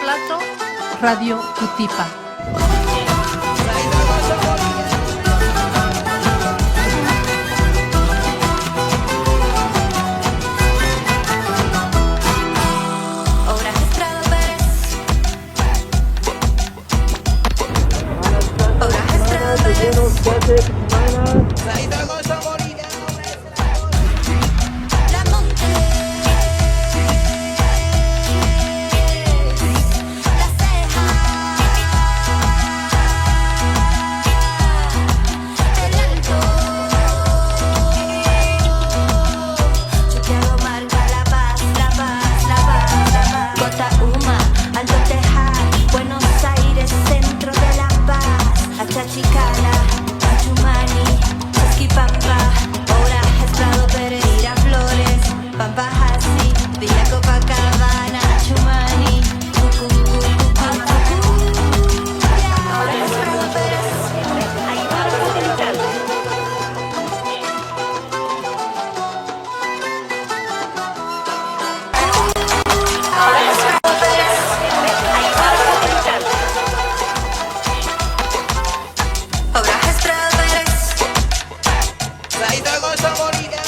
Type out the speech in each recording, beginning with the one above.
plato, Radio Cutipa.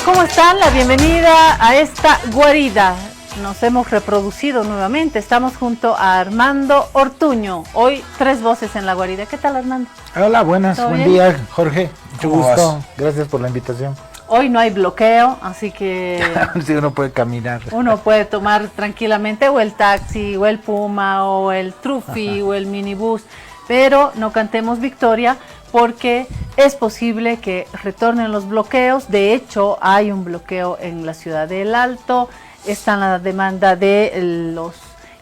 ¿Cómo están? La bienvenida a esta guarida. Nos hemos reproducido nuevamente. Estamos junto a Armando Ortuño. Hoy 3 voces en la guarida. ¿Qué tal, Armando? Hola, buenas. Buen día, Jorge. Mucho gusto. Vas? Gracias por la invitación. Hoy no hay bloqueo, así que Sí, uno puede caminar. uno puede tomar tranquilamente o el taxi, o el Puma, o el Trufi, o el minibús. Pero no cantemos victoria, porque es posible que retornen los bloqueos. De hecho, hay un bloqueo en la ciudad del Alto. Está en la demanda de los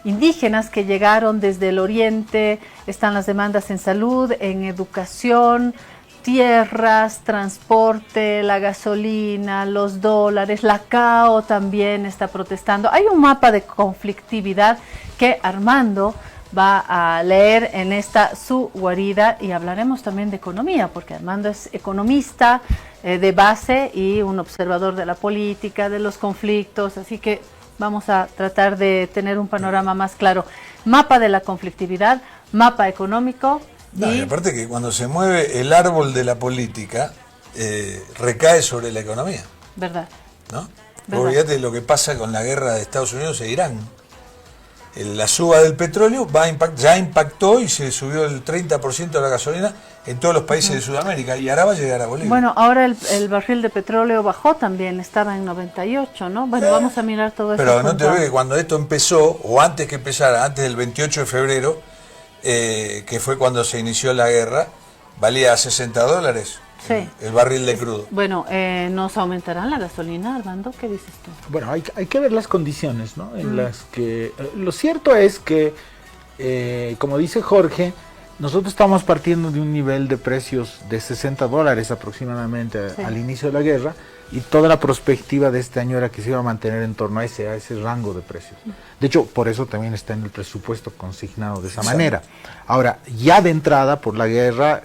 indígenas que llegaron desde el oriente. Están las demandas en salud, en educación, tierras, transporte, la gasolina, los dólares. La CAO también está protestando. Hay un mapa de conflictividad que Armando va a leer en esta su guarida, y hablaremos también de economía, porque Armando es economista de base y un observador de la política, de los conflictos, así que vamos a tratar de tener un panorama más claro. Mapa de la conflictividad, mapa económico. Y aparte que cuando se mueve el árbol de la política, recae sobre la economía. ¿Verdad? ¿No? ¿Verdad? Fíjate lo que pasa con la guerra de Estados Unidos e Irán. La suba del petróleo ya impactó y se subió el 30% de la gasolina en todos los países de Sudamérica, y ahora va a llegar a Bolivia. Bueno, ahora el barril de petróleo bajó también, estaba en 98, ¿no? Bueno, vamos a mirar todo eso. Pero no te olvides que cuando esto empezó, o antes que empezara, antes del 28 de febrero, que fue cuando se inició la guerra, valía $60 sí, el barril de crudo. Bueno, ¿nos aumentará la gasolina, Armando? ¿Qué dices tú? Bueno, hay que ver las condiciones, ¿no? En las que lo cierto es que, como dice Jorge, nosotros estamos partiendo de un nivel de precios de $60 aproximadamente Sí. al inicio de la guerra, y toda la perspectiva de este año era que se iba a mantener en torno a ese rango de precios. De hecho, por eso también está en el presupuesto consignado de esa manera. Ahora, ya de entrada, por la guerra,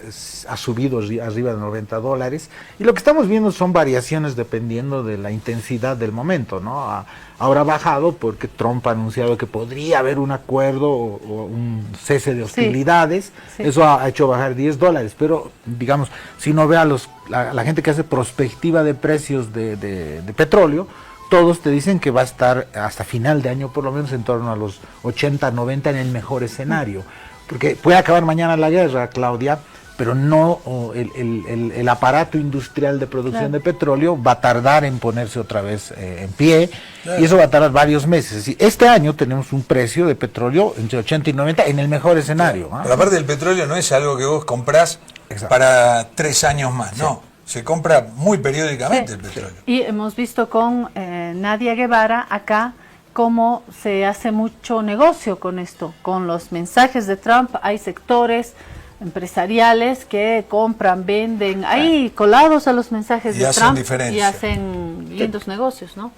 ha subido arriba de $90, y lo que estamos viendo son variaciones dependiendo de la intensidad del momento, ¿no? Ahora ha bajado porque Trump ha anunciado que podría haber un acuerdo o un cese de hostilidades. Sí. Eso ha hecho bajar $10, pero digamos, si uno ve a la gente que hace prospectiva de precios de petróleo, todos te dicen que va a estar hasta final de año por lo menos en torno a los 80, 90 en el mejor escenario. Porque puede acabar mañana la guerra, Claudia, pero no el aparato industrial de producción de petróleo va a tardar en ponerse otra vez en pie, y eso va a tardar varios meses. Este año tenemos un precio de petróleo entre 80 y 90 en el mejor escenario. Pero aparte, el petróleo no es algo que vos comprás para 3 años más, no. Se compra muy periódicamente el petróleo. Y hemos visto con Nadia Guevara acá cómo se hace mucho negocio con esto, con los mensajes de Trump. Hay sectores empresariales que compran, venden, ahí colados a los mensajes de Trump, y hacen lindos negocios, ¿no?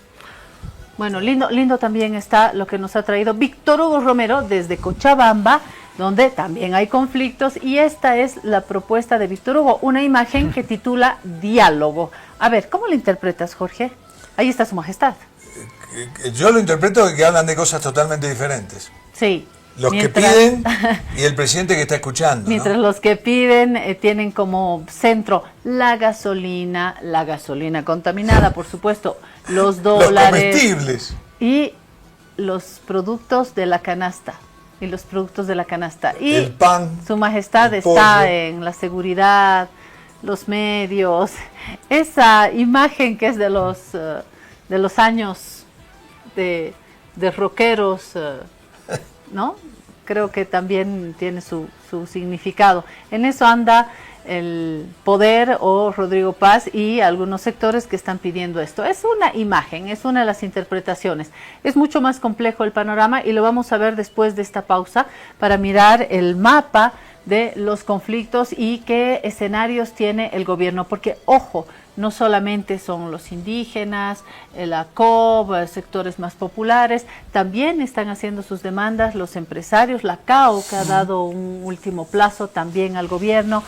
Bueno, lindo también está lo que nos ha traído Víctor Hugo Romero desde Cochabamba, donde también hay conflictos, y esta es la propuesta de Víctor Hugo, una imagen que titula Diálogo. A ver, ¿cómo lo interpretas, Jorge? Ahí está su majestad. Yo lo interpreto que hablan de cosas totalmente diferentes. Sí. Los Mientras- que piden y el presidente que está escuchando, Mientras ¿no? los que piden tienen como centro la gasolina contaminada, por supuesto, los Los dólares comestibles. y los productos de la canasta. Y los productos de la canasta. Y El pan, Su Majestad el está pollo. en la seguridad, los medios, esa imagen que es de los años de rockeros, ¿no? Creo que también tiene su significado. En eso anda el Poder o Rodrigo Paz y algunos sectores que están pidiendo esto. Es una imagen, es una de las interpretaciones. Es mucho más complejo el panorama y lo vamos a ver después de esta pausa para mirar el mapa de los conflictos y qué escenarios tiene el gobierno. Porque, ojo, no solamente son los indígenas, la COB, sectores más populares, también están haciendo sus demandas los empresarios, la CAO, que ha dado un último plazo también al gobierno.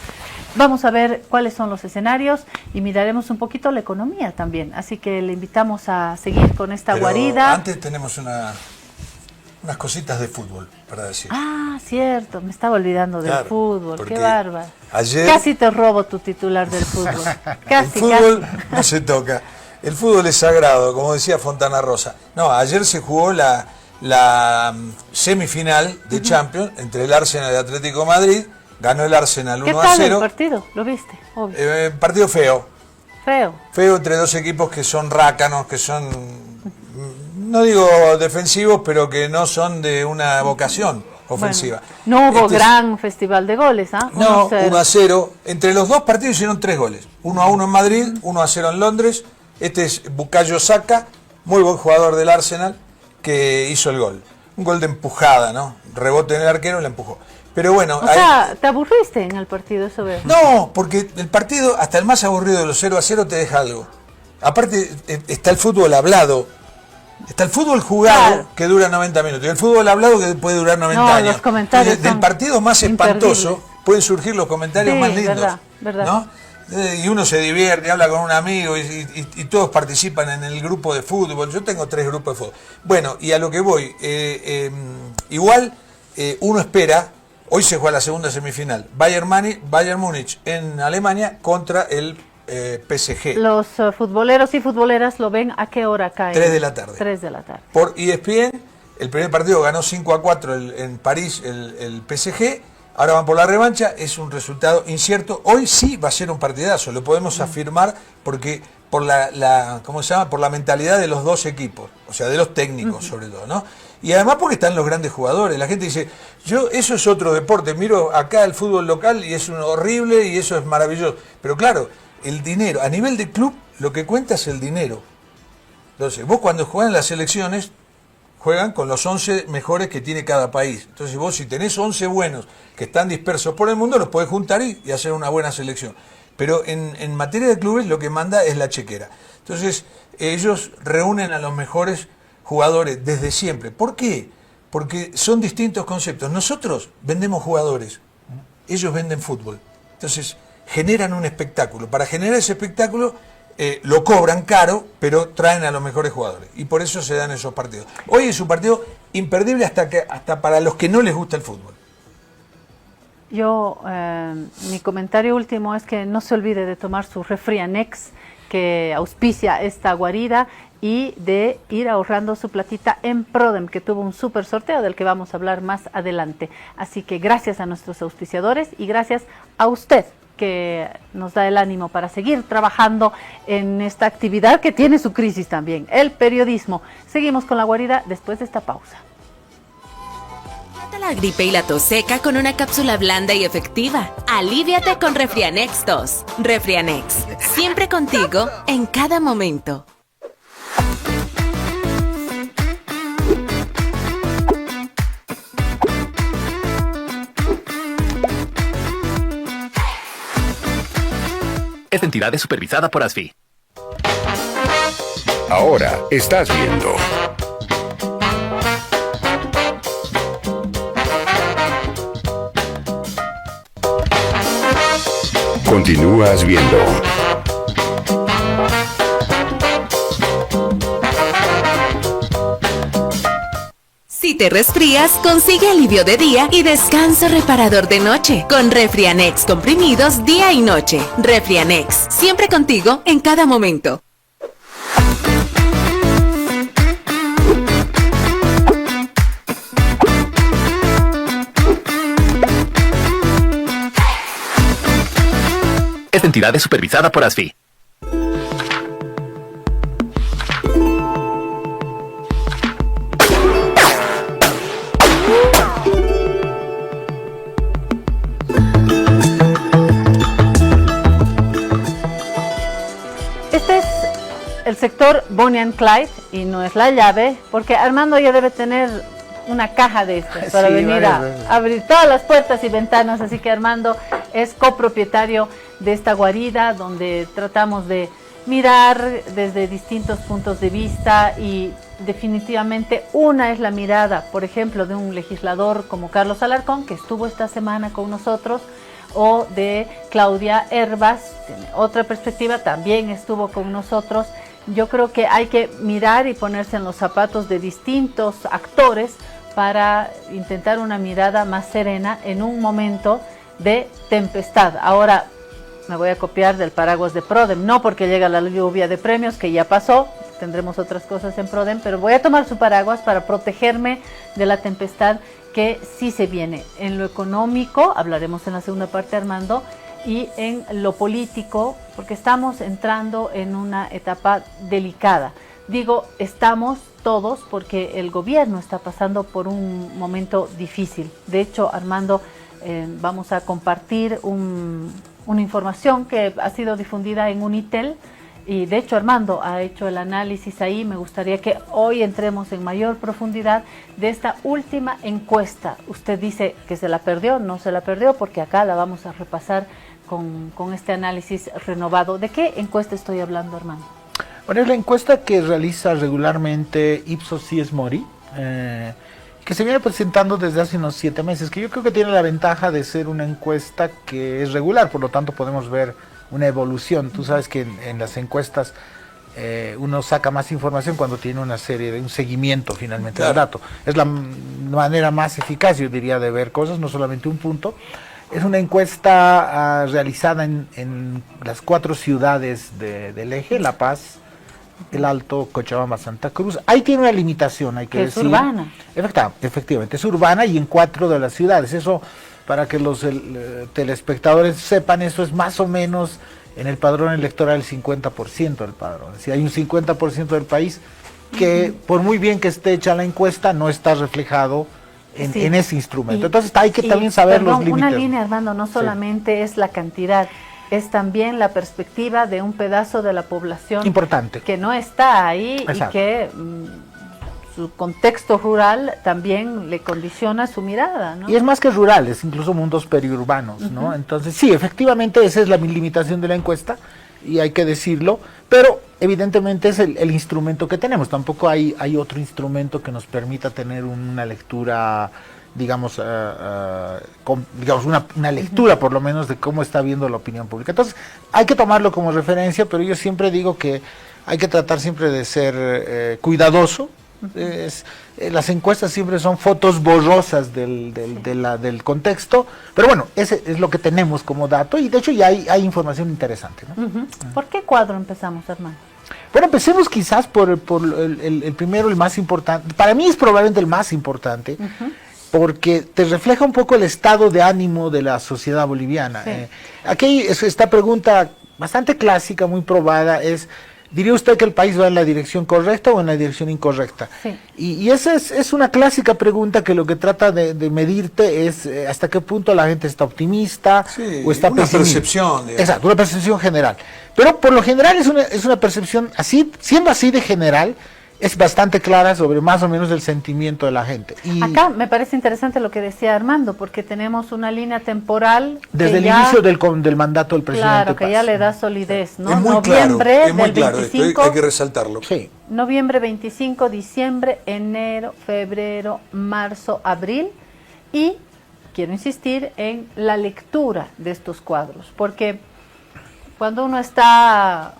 Vamos a ver cuáles son los escenarios y miraremos un poquito la economía también. Así que le invitamos a seguir con esta Pero guarida. antes tenemos unas cositas de fútbol para decir. Ah, cierto, me estaba olvidando del Claro, fútbol, porque qué bárbaro. ayer- Casi te robo tu titular del fútbol. Casi, El fútbol no se toca. El fútbol es sagrado, como decía Fontana Rosa. No, ayer se jugó la semifinal de Champions entre el Arsenal y el Atlético de Madrid. Ganó el Arsenal ¿Qué 1 a tal el 0. partido? ¿Lo viste? Obvio. Partido feo. Feo. Feo entre dos equipos que son rácanos, que son, no digo defensivos, pero que no son de una vocación ofensiva. Bueno, no hubo Este es- gran festival de goles, ¿ah? No, 1-0. 1 a 0. Entre los dos partidos hicieron 3 goles. 1 a 1 en Madrid, 1 a 0 en Londres. Este es Bukayo Saka, muy buen jugador del Arsenal, que hizo el gol. Un gol de empujada, ¿no? Rebote en el arquero y la empujó. Pero bueno, O sea, ¿te aburriste en el partido? Eso veo. no, porque el partido, hasta el más aburrido de los 0 a 0, te deja algo. Aparte, está el fútbol hablado. Está el fútbol jugado, Claro. que dura 90 minutos. Y el fútbol hablado, que puede durar 90 No, años. los comentarios Entonces, del son partido más espantoso imperdibles. pueden surgir los comentarios Sí, más lindos. verdad, verdad. ¿No? Y uno se divierte, habla con un amigo y todos participan en el grupo de fútbol. Yo tengo 3 grupos de fútbol. Bueno, y a lo que voy, igual uno espera. Hoy se juega la segunda semifinal. Bayern Múnich en Alemania contra el PSG. Los futboleros y futboleras lo ven a qué hora caen. 3 de la tarde. 3 de la tarde. Por ESPN, el primer partido ganó 5-4 en París el PSG. Ahora van por la revancha. Es un resultado incierto. Hoy sí va a ser un partidazo. Lo podemos afirmar porque por ¿cómo se llama? Por la mentalidad de los dos equipos. O sea, de los técnicos sobre todo, ¿no? Y además porque están los grandes jugadores. La gente dice, eso es otro deporte. Miro acá el fútbol local y es horrible y eso es maravilloso. Pero claro, el dinero, a nivel de club, lo que cuenta es el dinero. Entonces, vos cuando juegan las selecciones, juegan con los 11 mejores que tiene cada país. Entonces vos si tenés 11 buenos que están dispersos por el mundo, los podés juntar y hacer una buena selección. Pero en materia de clubes lo que manda es la chequera. Entonces ellos reúnen a los mejores jugadores desde siempre. ¿Por qué? Porque son distintos conceptos. Nosotros vendemos jugadores, ellos venden fútbol. Entonces generan un espectáculo. Para generar ese espectáculo lo cobran caro, pero traen a los mejores jugadores. Y por eso se dan esos partidos. Hoy es un partido imperdible hasta para los que no les gusta el fútbol. Yo, mi comentario último es que no se olvide de tomar su Refrianex, que auspicia esta guarida, y de ir ahorrando su platita en Prodem, que tuvo un súper sorteo del que vamos a hablar más adelante. Así que gracias a nuestros auspiciadores y gracias a usted, que nos da el ánimo para seguir trabajando en esta actividad que tiene su crisis también, el periodismo. Seguimos con la guarida después de esta pausa. Trata la gripe y la tos seca con una cápsula blanda y efectiva. Aliviate con Refrianex 2. Refrianex, siempre contigo, en cada momento. Esta entidad es supervisada por ASFI. Ahora estás viendo. Continúas viendo. Si Si te resfrías, consigue alivio de día y descanso reparador de noche con Refrianex comprimidos día y noche. Refrianex, siempre contigo en cada momento. Esta entidad es supervisada por ASFI. Este es el sector Bonnie and Clyde y no es la llave, porque Armando ya debe tener una caja de estas para Sí, venir a abrir todas las puertas y ventanas, así que Armando es copropietario de esta guarida donde tratamos de mirar desde distintos puntos de vista y definitivamente una es la mirada, por ejemplo, de un legislador como Carlos Alarcón, que estuvo esta semana con nosotros, o de Claudia Hervas, tiene otra perspectiva, también estuvo con nosotros. Yo creo que hay que mirar y ponerse en los zapatos de distintos actores para intentar una mirada más serena en un momento de tempestad. Ahora me voy a copiar del paraguas de Prodem, no porque llega la lluvia de premios, que ya pasó, tendremos otras cosas en Prodem, pero voy a tomar su paraguas para protegerme de la tempestad que sí se viene. En lo económico, hablaremos en la segunda parte, Armando, y en lo político, porque estamos entrando en una etapa delicada. Digo, estamos todos porque el gobierno está pasando por un momento difícil. De hecho, Armando, vamos a compartir una información que ha sido difundida en Unitel, y de hecho Armando ha hecho el análisis ahí. Me gustaría que hoy entremos en mayor profundidad de esta última encuesta. Usted dice que se la perdió, no se la perdió, porque acá la vamos a repasar con este análisis renovado. ¿De qué encuesta estoy hablando, Armando? Bueno, es la encuesta que realiza regularmente Ipsos Dies Mori, que se viene presentando desde hace unos 7 meses, que yo creo que tiene la ventaja de ser una encuesta que es regular, por lo tanto podemos ver una evolución. Tú sabes que en las encuestas uno saca más información cuando tiene una serie de un seguimiento finalmente del dato. Es la manera más eficaz, yo diría, de ver cosas, no solamente un punto. Es una encuesta realizada en las 4 ciudades del eje: La Paz, El Alto, Cochabamba, Santa Cruz. Ahí tiene una limitación, hay que decir. Es urbana. Efectivamente, es urbana y en 4 de las ciudades. Eso, para que los telespectadores sepan, eso es más o menos en el padrón electoral el 50% del padrón. Si hay un 50% del país que, por muy bien que esté hecha la encuesta, no está reflejado en ese instrumento. Entonces hay que también saber los límites. Una línea, Armando, no solamente es la cantidad, es también la perspectiva de un pedazo de la población importante que no está ahí. Exacto. Y que su contexto rural también le condiciona su mirada, ¿no? Y es más que rural, es incluso mundos periurbanos, ¿no? Entonces sí, efectivamente esa es la limitación de la encuesta y hay que decirlo, pero evidentemente es el instrumento que tenemos. Tampoco hay otro instrumento que nos permita tener una lectura, digamos, una lectura por lo menos de cómo está viendo la opinión pública. Entonces hay que tomarlo como referencia, pero yo siempre digo que hay que tratar siempre de ser cuidadoso. Las encuestas siempre son fotos borrosas del contexto, pero bueno, ese es lo que tenemos como dato, y de hecho ya hay información interesante, ¿no? ¿Por qué cuadro empezamos, hermano? Bueno, empecemos quizás por el primero, el más importante. Para mí es probablemente el más importante, porque te refleja un poco el estado de ánimo de la sociedad boliviana. Sí. Aquí esta pregunta bastante clásica, muy probada, es: ¿diría usted que el país va en la dirección correcta o en la dirección incorrecta? Sí. Y esa es una clásica pregunta que lo que trata de medirte es hasta qué punto la gente está optimista o está una pesimista. Percepción. Digamos. Exacto, una percepción general. Pero por lo general es una percepción así, siendo así de general, es bastante clara sobre más o menos el sentimiento de la gente. Y acá me parece interesante lo que decía Armando, porque tenemos una línea temporal desde el inicio del mandato del presidente Claro, que Paz. Ya le da solidez, ¿no? Es muy Noviembre claro, es muy del claro 25, esto, hay que resaltarlo. Sí. Noviembre 25, diciembre, enero, febrero, marzo, abril, y quiero insistir en la lectura de estos cuadros, porque cuando uno está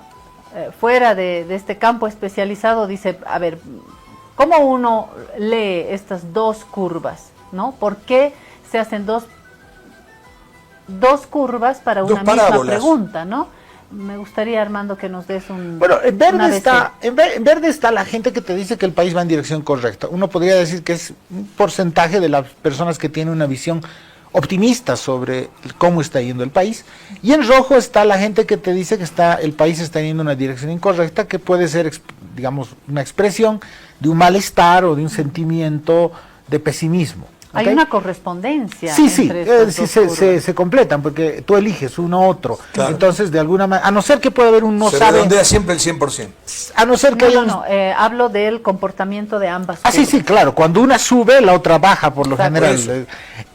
fuera de este campo especializado, dice, a ver, ¿Cómo uno lee estas dos curvas, ¿no? ¿Por qué se hacen dos curvas para Dos una misma parábolas. pregunta, ¿no? Me gustaría, Armando, que nos des un... Bueno, en un verde, ABC. en verde está la gente que te dice que el país va en dirección correcta. Uno podría decir que es un porcentaje de las personas que tienen una visión optimista sobre cómo está yendo el país. Y en rojo está la gente que te dice que el país está yendo en una dirección incorrecta, que puede ser, digamos, una expresión de un malestar o de un sentimiento de pesimismo. Hay ¿ok? una correspondencia. Sí, sí, entre estas dos curvas. se completan, porque tú eliges uno u otro. Claro. Entonces, de alguna manera, a no ser que pueda haber un no Se sabe, redondea siempre el 100%. a no ser que haya un... Hablo del comportamiento de ambas Ah, sí, curvas. sí, claro, cuando una sube, la otra baja, por lo Exacto. general.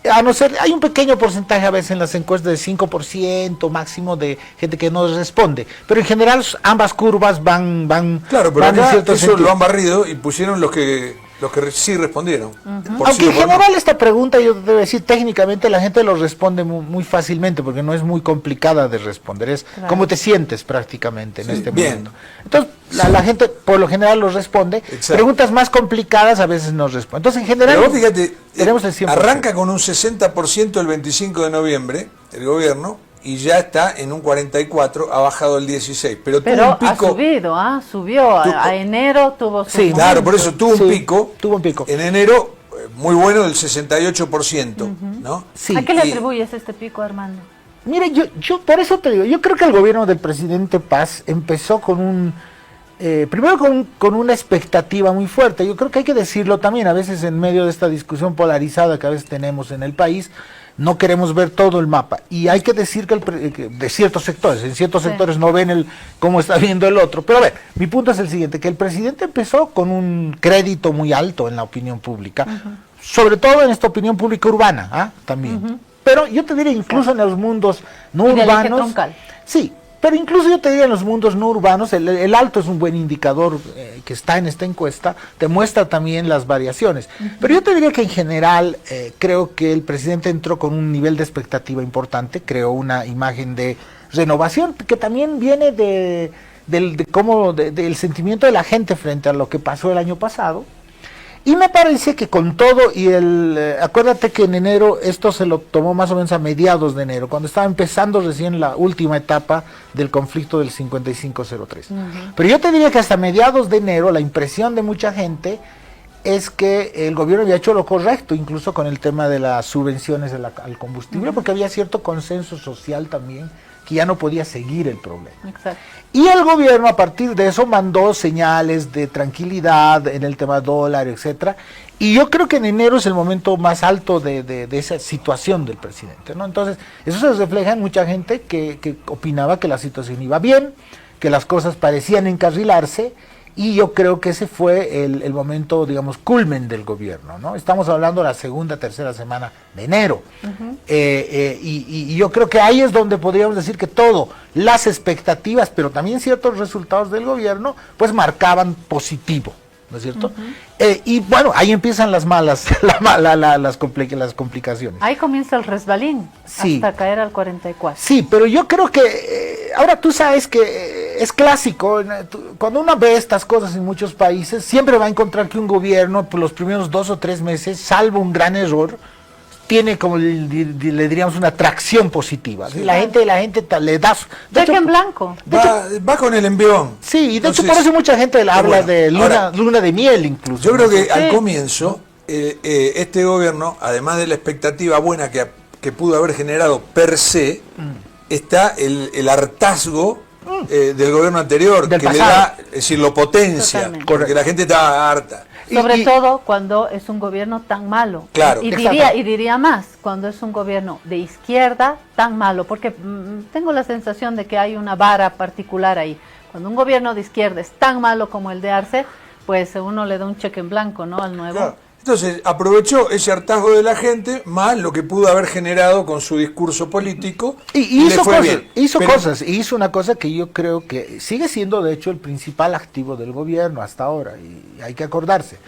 Eso. A no ser, hay un pequeño porcentaje a veces en las encuestas de 5% máximo de gente que no responde, pero en general ambas curvas van Claro, pero van en acá cierto eso sentido. lo han barrido y pusieron los que sí respondieron. Por Aunque sí o en por no. general esta pregunta, yo te debo decir, técnicamente la gente lo responde muy fácilmente, porque no es muy complicada de responder, es Claro. cómo te sientes prácticamente en Sí, este bien. momento. Entonces, la gente por lo general lo responde, Exacto. preguntas más complicadas a veces no responde. Entonces, en general, Pero vos fíjate, tenemos el 100%. arranca con un 60% el 25 de noviembre, el gobierno, y ya está en un 44%, ha bajado el 16%. Pero tuvo Pero un pico. subió. Tuvo- A enero tuvo su Sí, Claro, por eso tuvo un Sí, pico. tuvo un pico. En enero, muy bueno, del 68%, ¿no? Sí. ¿A qué le Y- atribuyes este pico, Armando? Mire, yo por eso te digo, yo creo que el gobierno del presidente Paz empezó con primero con una expectativa muy fuerte. Yo creo que hay que decirlo también, a veces en medio de esta discusión polarizada que a veces tenemos en el país, no queremos ver todo el mapa. Y hay que decir que de ciertos sectores, en ciertos Sí. sectores no ven cómo está viendo el otro. Pero a ver, mi punto es el siguiente, que el presidente empezó con un crédito muy alto en la opinión pública, sobre todo en esta opinión pública urbana, también. Pero yo te diría, incluso en los mundos no Y del eje urbanos. troncal. Sí, pero incluso yo te diría en los mundos no urbanos, el alto es un buen indicador que está en esta encuesta, te muestra también las variaciones. Pero yo te diría que en general creo que el presidente entró con un nivel de expectativa importante, creó una imagen de renovación que también viene del sentimiento de la gente frente a lo que pasó el año pasado. Y me parece que con todo y acuérdate que en enero esto se lo tomó más o menos a mediados de enero, cuando estaba empezando recién la última etapa del conflicto del 5503. Pero yo te diría que hasta mediados de enero la impresión de mucha gente es que el gobierno había hecho lo correcto, incluso con el tema de las subvenciones al combustible, porque había cierto consenso social también que ya no podía seguir el problema. Exacto. Y el gobierno a partir de eso mandó señales de tranquilidad en el tema dólar, etcétera. Y yo creo que en enero es el momento más alto de esa situación del presidente, ¿no? Entonces, eso se refleja en mucha gente que opinaba que la situación iba bien, que las cosas parecían encarrilarse, y yo creo que ese fue el momento, digamos, culmen del gobierno, ¿no? Estamos hablando de la segunda, tercera semana de enero. Y yo creo que ahí es donde podríamos decir que las expectativas, pero también ciertos resultados del gobierno, pues marcaban positivo, ¿no es cierto? Y bueno, ahí empiezan las las complicaciones. Ahí comienza el resbalín, Sí. hasta caer al 44. Sí, pero yo creo que ahora tú sabes que es clásico, cuando uno ve estas cosas en muchos países, siempre va a encontrar que un gobierno por los primeros 2 o 3 meses, salvo un gran error, tiene como le diríamos una tracción positiva. ¿Sí? La gente le da... de Cheque hecho, en blanco. Va con el envión. Sí, y de hecho Entonces, por eso mucha gente habla bueno, de ahora, luna de miel incluso. yo creo ¿no? que al Sí. comienzo, este gobierno, además de la expectativa buena que pudo haber generado per se, está el hartazgo del gobierno anterior, Del que le pasado. da, es decir, lo potencia, Totalmente. porque Correcto. la gente está harta. Sobre todo cuando es un gobierno tan malo. Claro. Y Exacto. diría más, cuando es un gobierno de izquierda tan malo, porque tengo la sensación de que hay una vara particular ahí. Cuando un gobierno de izquierda es tan malo como el de Arce, pues uno le da un cheque en blanco, ¿no? Al nuevo. Claro. Entonces aprovechó ese hartazgo de la gente, más lo que pudo haber generado con su discurso político, Y le hizo fue cosas, bien. Pero- hizo una cosa que yo creo que sigue siendo de hecho el principal activo del gobierno hasta ahora, y hay que acordarse.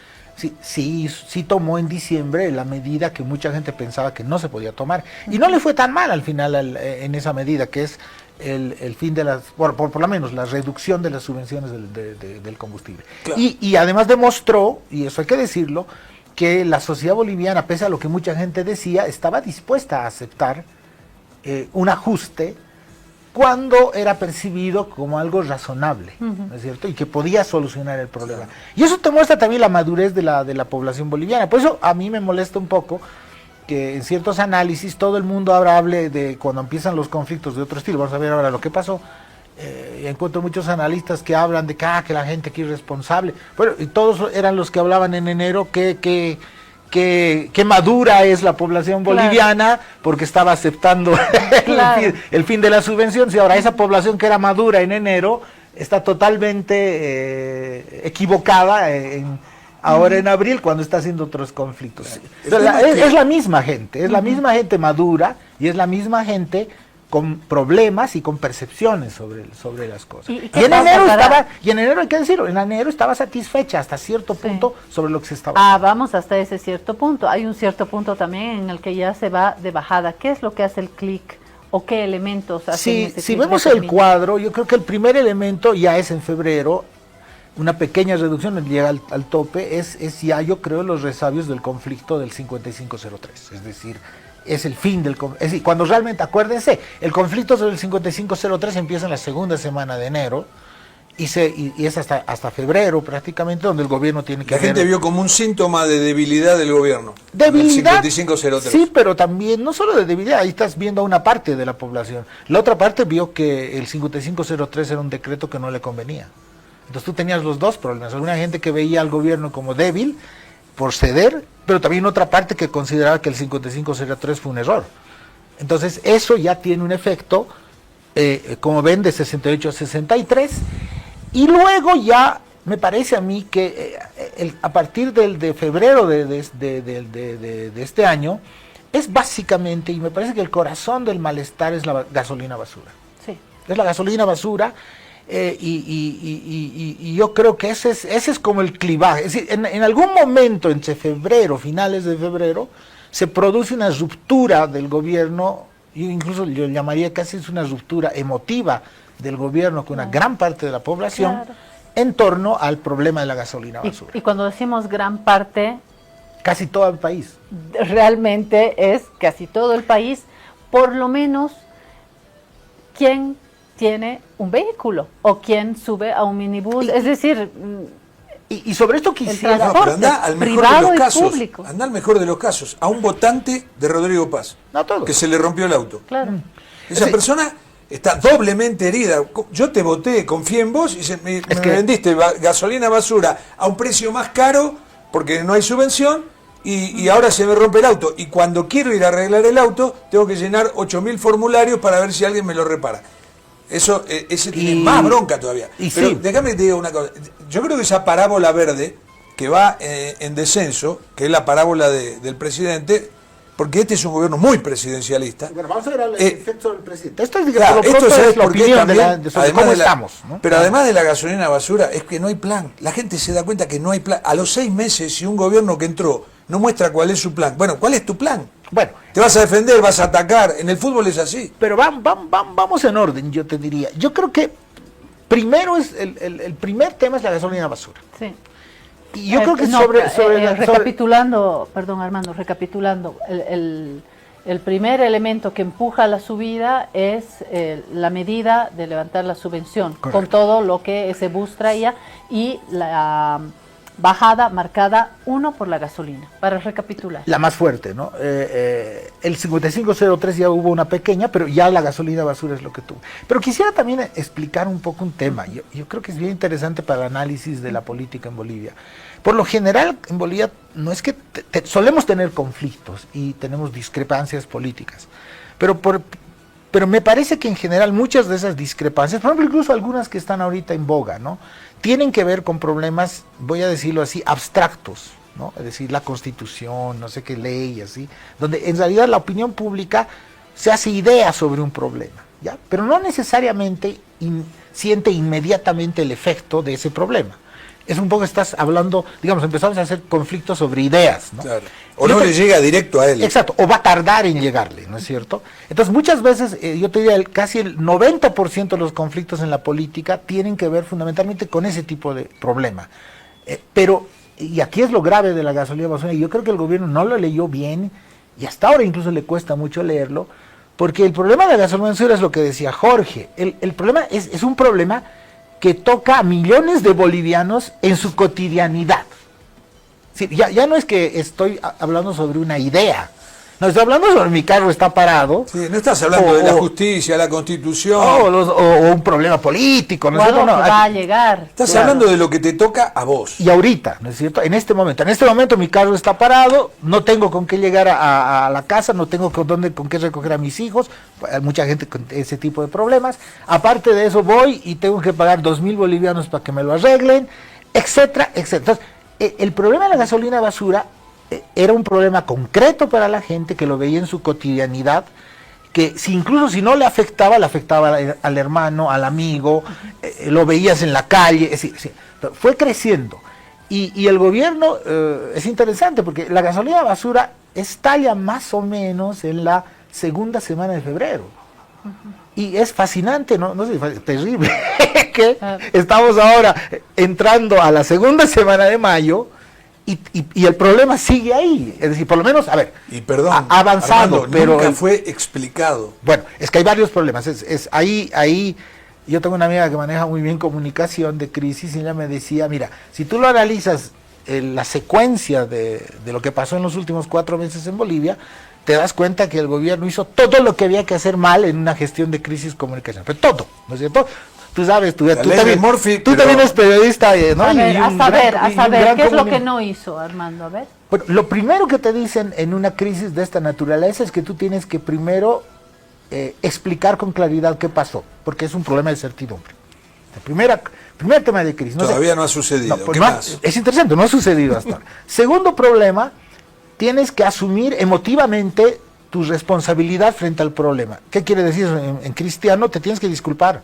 Sí tomó en diciembre la medida que mucha gente pensaba que no se podía tomar, y no le fue tan mal al final en esa medida, que es el fin de las, por lo menos la reducción de las subvenciones del combustible. Claro. Y además demostró, y eso hay que decirlo, que la sociedad boliviana, pese a lo que mucha gente decía, estaba dispuesta a aceptar un ajuste cuando era percibido como algo razonable, ¿no es cierto? Y que podía solucionar el problema. Y eso te muestra también la madurez de la población boliviana. Por eso a mí me molesta un poco que en ciertos análisis todo el mundo ahora hable de cuando empiezan los conflictos de otro estilo. Vamos a ver ahora lo que pasó. Encuentro muchos analistas que hablan de que la gente aquí es irresponsable. Bueno, y todos eran los que hablaban en enero que madura es la población boliviana, porque estaba aceptando el fin de la subvención. Y ahora esa población que era madura en enero está totalmente equivocada ahora en abril, cuando está haciendo otros conflictos. Es la misma gente, es la misma gente madura y es la misma gente con problemas y con percepciones sobre las cosas. Y en enero hay que decirlo, en enero estaba satisfecha hasta cierto punto sobre lo que se estaba haciendo. Vamos hasta ese cierto punto. Hay un cierto punto también en el que ya se va de bajada. ¿Qué es lo que hace el clic o qué elementos hacen ese clic? Si vemos el cuadro, yo creo que el primer elemento ya es en febrero, una pequeña reducción, llega al tope, es ya yo creo los resabios del conflicto del 5503, es decir, es el fin del conflicto. Es decir, cuando realmente, acuérdense, el conflicto sobre el 5503 empieza en la segunda semana de enero y es hasta febrero prácticamente, donde el gobierno tiene que... La gente vio como un síntoma de debilidad del gobierno. ¿Debilidad? El 5503. Sí, pero también, no solo de debilidad, ahí estás viendo a una parte de la población. La otra parte vio que el 5503 era un decreto que no le convenía. Entonces tú tenías los dos problemas, alguna gente que veía al gobierno como débil por ceder, pero también otra parte que consideraba que el 5503 fue un error. Entonces eso ya tiene un efecto, como ven, de 68 a 63, y luego ya me parece a mí que a partir de febrero de este año, es básicamente, y me parece que el corazón del malestar es la gasolina basura. Sí. Es la gasolina basura. Y yo creo que ese es como el clivaje. Es decir, en algún momento entre febrero, finales de febrero, se produce una ruptura del gobierno, incluso yo llamaría casi es una ruptura emotiva del gobierno con una gran parte de la población en torno al problema de la gasolina basura. Y cuando decimos gran parte, casi todo el país. Realmente es casi todo el país, por lo menos quien tiene un vehículo o quien sube a un minibús, es decir, y sobre esto quisiera pero anda al mejor privado de los y casos, público. anda al mejor de los casos, a un votante de Rodrigo Paz, que se le rompió el auto. Claro. Esa persona está doblemente herida. Yo te voté, confié en vos y me vendiste gasolina basura a un precio más caro porque no hay subvención y ahora se me rompe el auto. Y cuando quiero ir a arreglar el auto, tengo que llenar 8.000 formularios para ver si alguien me lo repara. Eso, ese tiene más bronca todavía. Pero déjame que te diga una cosa. Yo creo que esa parábola verde que va en descenso, que es la parábola del presidente, porque este es un gobierno muy presidencialista. Bueno, vamos a ver el efecto del presidente. Esto es, claro, esto es la opinión sobre cómo estamos, ¿no? Pero además de la gasolina basura, es que no hay plan. La gente se da cuenta que no hay plan. A los 6 meses, si un gobierno que entró no muestra cuál es su plan, bueno, ¿cuál es tu plan? Bueno, te vas a defender, vas a atacar. En el fútbol es así. Pero vamos en orden, yo te diría. Yo creo que primero el primer tema es la gasolina basura. Sí. Y yo creo que recapitulando, perdón Armando, recapitulando, el primer elemento que empuja la subida es la medida de levantar la subvención, correcto, con todo lo que ese bus traía, y la bajada marcada, uno, por la gasolina, para recapitular. La más fuerte, ¿no? El 5503 ya hubo una pequeña, pero ya la gasolina basura es lo que tuvo. Pero quisiera también explicar un poco un tema. Yo creo que es bien interesante para el análisis de la política en Bolivia. Por lo general, en Bolivia no es que solemos tener conflictos y tenemos discrepancias políticas, pero me parece que en general muchas de esas discrepancias, por ejemplo, incluso algunas que están ahorita en boga, ¿no?, tienen que ver con problemas, voy a decirlo así, abstractos, ¿no? Es decir, la Constitución, no sé qué ley, así, donde en realidad la opinión pública se hace idea sobre un problema, ¿ya? Pero no necesariamente siente inmediatamente el efecto de ese problema. es un poco, estás hablando, digamos, empezamos a hacer conflictos sobre ideas, ¿no? Claro. O no le llega directo a él. Exacto, o va a tardar en llegarle, ¿no es cierto? Entonces, muchas veces, yo te diría, casi el 90% de los conflictos en la política tienen que ver fundamentalmente con ese tipo de problema. Pero, y aquí es lo grave de la gasolina basura, y yo creo que el gobierno no lo leyó bien, y hasta ahora incluso le cuesta mucho leerlo, porque el problema de la gasolina basura es lo que decía Jorge. El problema es un problema que toca a millones de bolivianos en su cotidianidad. Sí, ya no es que estoy hablando sobre una idea, no, estoy hablando sobre mi carro está parado. Sí, no estás hablando de la justicia, la constitución. O un problema político, ¿no es cierto? No, va a llegar. Estás hablando de lo que te toca a vos. Y ahorita, ¿no es cierto? En este momento mi carro está parado, no tengo con qué llegar a la casa, no tengo con qué recoger a mis hijos, hay mucha gente con ese tipo de problemas. Aparte de eso voy y tengo que pagar 2.000 bolivianos para que me lo arreglen, etcétera, etcétera. Entonces, el problema de la gasolina basura era un problema concreto para la gente que lo veía en su cotidianidad, que incluso si no le afectaba al hermano, al amigo, lo veías en la calle, es decir, fue creciendo. Y el gobierno, es interesante porque la gasolina basura estalla más o menos en la segunda semana de febrero. Y es fascinante, no sé, terrible, que estamos ahora entrando a la segunda semana de mayo, y el problema sigue ahí, es decir, por lo menos, a ver, y perdón, ha avanzado, Armando, pero nunca fue explicado. Bueno, es que hay varios problemas, ahí yo tengo una amiga que maneja muy bien comunicación de crisis y ella me decía, mira, si tú lo analizas la secuencia de lo que pasó en los últimos 4 meses en Bolivia, te das cuenta que el gobierno hizo todo lo que había que hacer mal en una gestión de crisis comunicacional, pero todo, ¿no es cierto? Tú sabes, tú también eres periodista, ¿no? A saber, ¿qué es lo que no hizo, Armando? A ver. Bueno, lo primero que te dicen en una crisis de esta naturaleza es que tú tienes que primero explicar con claridad qué pasó, porque es un problema de certidumbre. Primer tema de crisis. Todavía no ha sucedido. Pues ¿Qué más? Es interesante, no ha sucedido hasta ahora. Segundo problema, tienes que asumir emotivamente tu responsabilidad frente al problema. ¿Qué quiere decir? En cristiano te tienes que disculpar.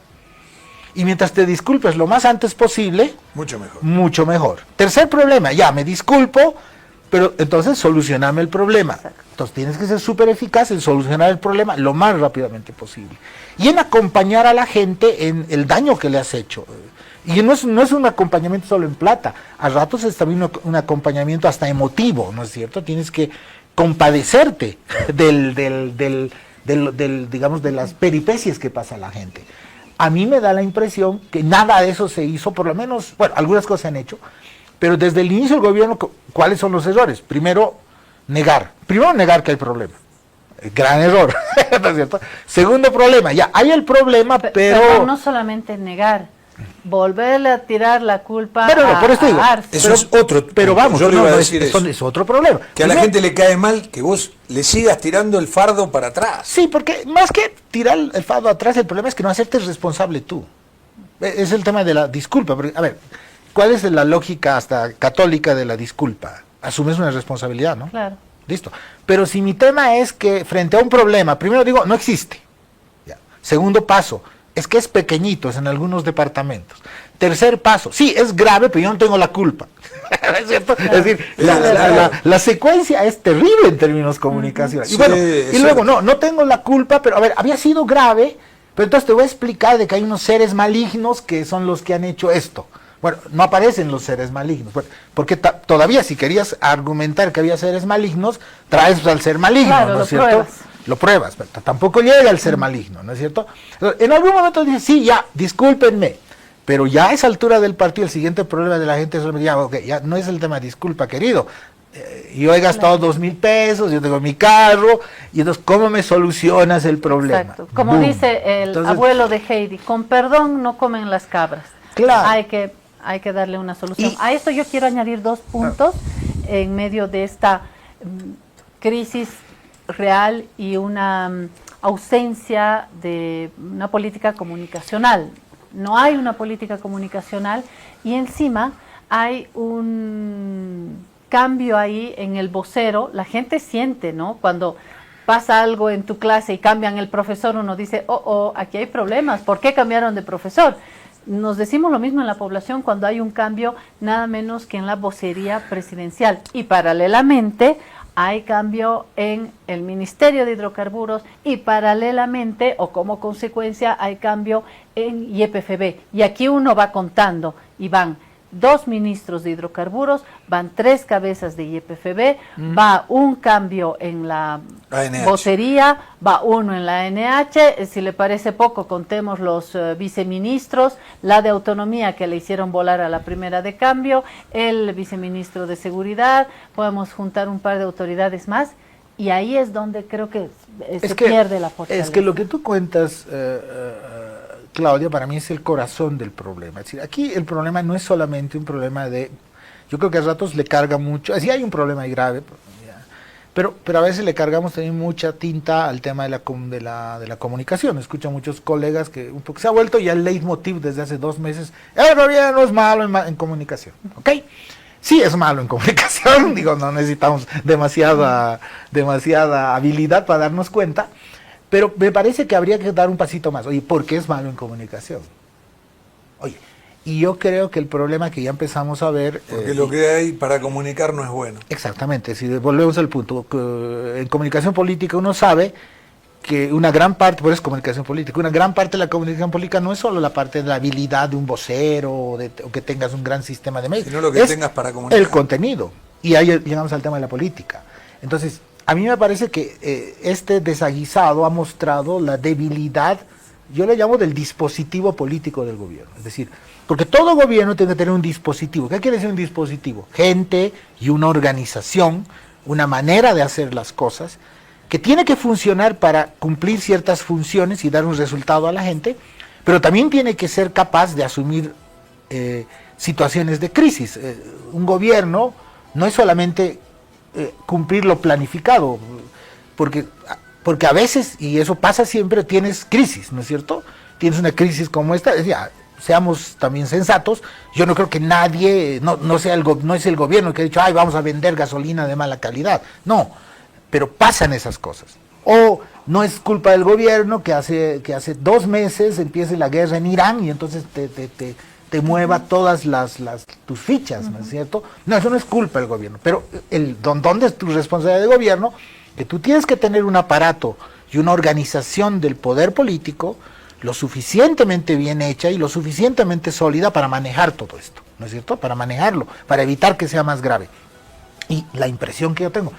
Y mientras te disculpes lo más antes posible, mucho mejor. Tercer problema, ya me disculpo, pero entonces solucioname el problema. Exacto. Entonces tienes que ser súper eficaz en solucionar el problema lo más rápidamente posible. Y en acompañar a la gente en el daño que le has hecho. Y no es un acompañamiento solo en plata, a ratos es también un acompañamiento hasta emotivo, ¿no es cierto? Tienes que compadecerte digamos, de las peripecias que pasa la gente. A mí me da la impresión que nada de eso se hizo, por lo menos, bueno, algunas cosas se han hecho, pero desde el inicio del gobierno, ¿cuáles son los errores? Primero negar que hay problema. Gran error, ¿no es cierto? Segundo problema, ya hay el problema, pero no solamente negar, volverle a tirar la culpa por esto digo, a Arce. Eso es otro. Pero vamos, yo le iba a decir eso. Es otro problema. Que a la gente le cae mal que vos le sigas tirando el fardo para atrás. Sí, porque más que tirar el fardo atrás, el problema es que no hacerte responsable tú. Es el tema de la disculpa. Porque, a ver, ¿cuál es la lógica hasta católica de la disculpa? Asumes una responsabilidad, ¿no? Claro. Listo. Pero si mi tema es que frente a un problema, primero digo, no existe. Ya. Segundo paso, es que es pequeñito, es en algunos departamentos. Tercer paso, sí, es grave, pero yo no tengo la culpa. ¿Es cierto? Es decir, la secuencia es terrible en términos comunicacionales. Sí, y bueno, y luego, no tengo la culpa, pero a ver, había sido grave, pero entonces te voy a explicar de que hay unos seres malignos que son los que han hecho esto. Bueno, no aparecen los seres malignos, porque todavía si querías argumentar que había seres malignos, traes al ser maligno, claro, ¿no es cierto? Lo pruebas, pero tampoco llega al ser maligno, ¿no es cierto? En algún momento dices, sí, ya, discúlpenme, pero ya a esa altura del partido el siguiente problema de la gente es, ya no es el tema, disculpa, querido, yo he gastado 2.000 pesos, yo tengo mi carro, y entonces, ¿cómo me solucionas el problema? Exacto, como dice el abuelo de Heidi, con perdón no comen las cabras. Claro. Hay que darle una solución. A esto yo quiero añadir 2 puntos en medio de esta crisis real y una ausencia de una política comunicacional. No hay una política comunicacional y encima hay un cambio ahí en el vocero. La gente siente, ¿no? Cuando pasa algo en tu clase y cambian el profesor, uno dice, aquí hay problemas, ¿por qué cambiaron de profesor? nos decimos lo mismo en la población cuando hay un cambio nada menos que en la vocería presidencial y paralelamente hay cambio en el Ministerio de Hidrocarburos y paralelamente o como consecuencia hay cambio en YPFB. Y aquí uno va contando y van 2 ministros de hidrocarburos, van 3 cabezas de YPFB, va un cambio en la vocería, va uno en la ANH, si le parece poco contemos los viceministros, la de autonomía que le hicieron volar a la primera de cambio, el viceministro de seguridad, podemos juntar un par de autoridades más y ahí es donde creo que se pierde la fortaleza. Es que lo que tú cuentas, Claudia, para mí es el corazón del problema. Es decir, aquí el problema no es solamente un problema de... Yo creo que a ratos le carga mucho, así hay un problema ahí grave, pero a veces le cargamos también mucha tinta al tema de la comunicación. Escucho a muchos colegas que un poco se ha vuelto ya el leitmotiv desde hace 2 meses, el gobierno es malo en comunicación, ¿ok? Sí es malo en comunicación, digo, no necesitamos demasiada habilidad para darnos cuenta, pero me parece que habría que dar un pasito más. Oye, ¿por qué es malo en comunicación? Oye, y yo creo que el problema que ya empezamos a ver... Porque lo que hay para comunicar no es bueno. Exactamente, si volvemos al punto, que en comunicación política uno sabe que una gran parte, por eso es comunicación política, una gran parte de la comunicación política no es solo la parte de la habilidad de un vocero o que tengas un gran sistema de medios, sino lo que tengas para comunicar. El contenido, y ahí llegamos al tema de la política. Entonces, a mí me parece que este desaguisado ha mostrado la debilidad, yo le llamo del dispositivo político del gobierno. Es decir, porque todo gobierno tiene que tener un dispositivo. ¿Qué quiere decir un dispositivo? Gente y una organización, una manera de hacer las cosas, que tiene que funcionar para cumplir ciertas funciones y dar un resultado a la gente, pero también tiene que ser capaz de asumir situaciones de crisis. Un gobierno no es solamente cumplir lo planificado, porque a veces, y eso pasa siempre, tienes crisis, ¿no es cierto? Tienes una crisis como esta, seamos también sensatos, yo no creo que nadie, no es el gobierno que ha dicho, ay, vamos a vender gasolina de mala calidad, no, pero pasan esas cosas. O no es culpa del gobierno que hace 2 meses empiece la guerra en Irán y entonces te mueva todas tus fichas, ¿no es cierto? No, eso no es culpa del gobierno, pero ¿dónde es tu responsabilidad de gobierno? Que tú tienes que tener un aparato y una organización del poder político lo suficientemente bien hecha y lo suficientemente sólida para manejar todo esto, ¿no es cierto? Para manejarlo, para evitar que sea más grave. Y la impresión que yo tengo,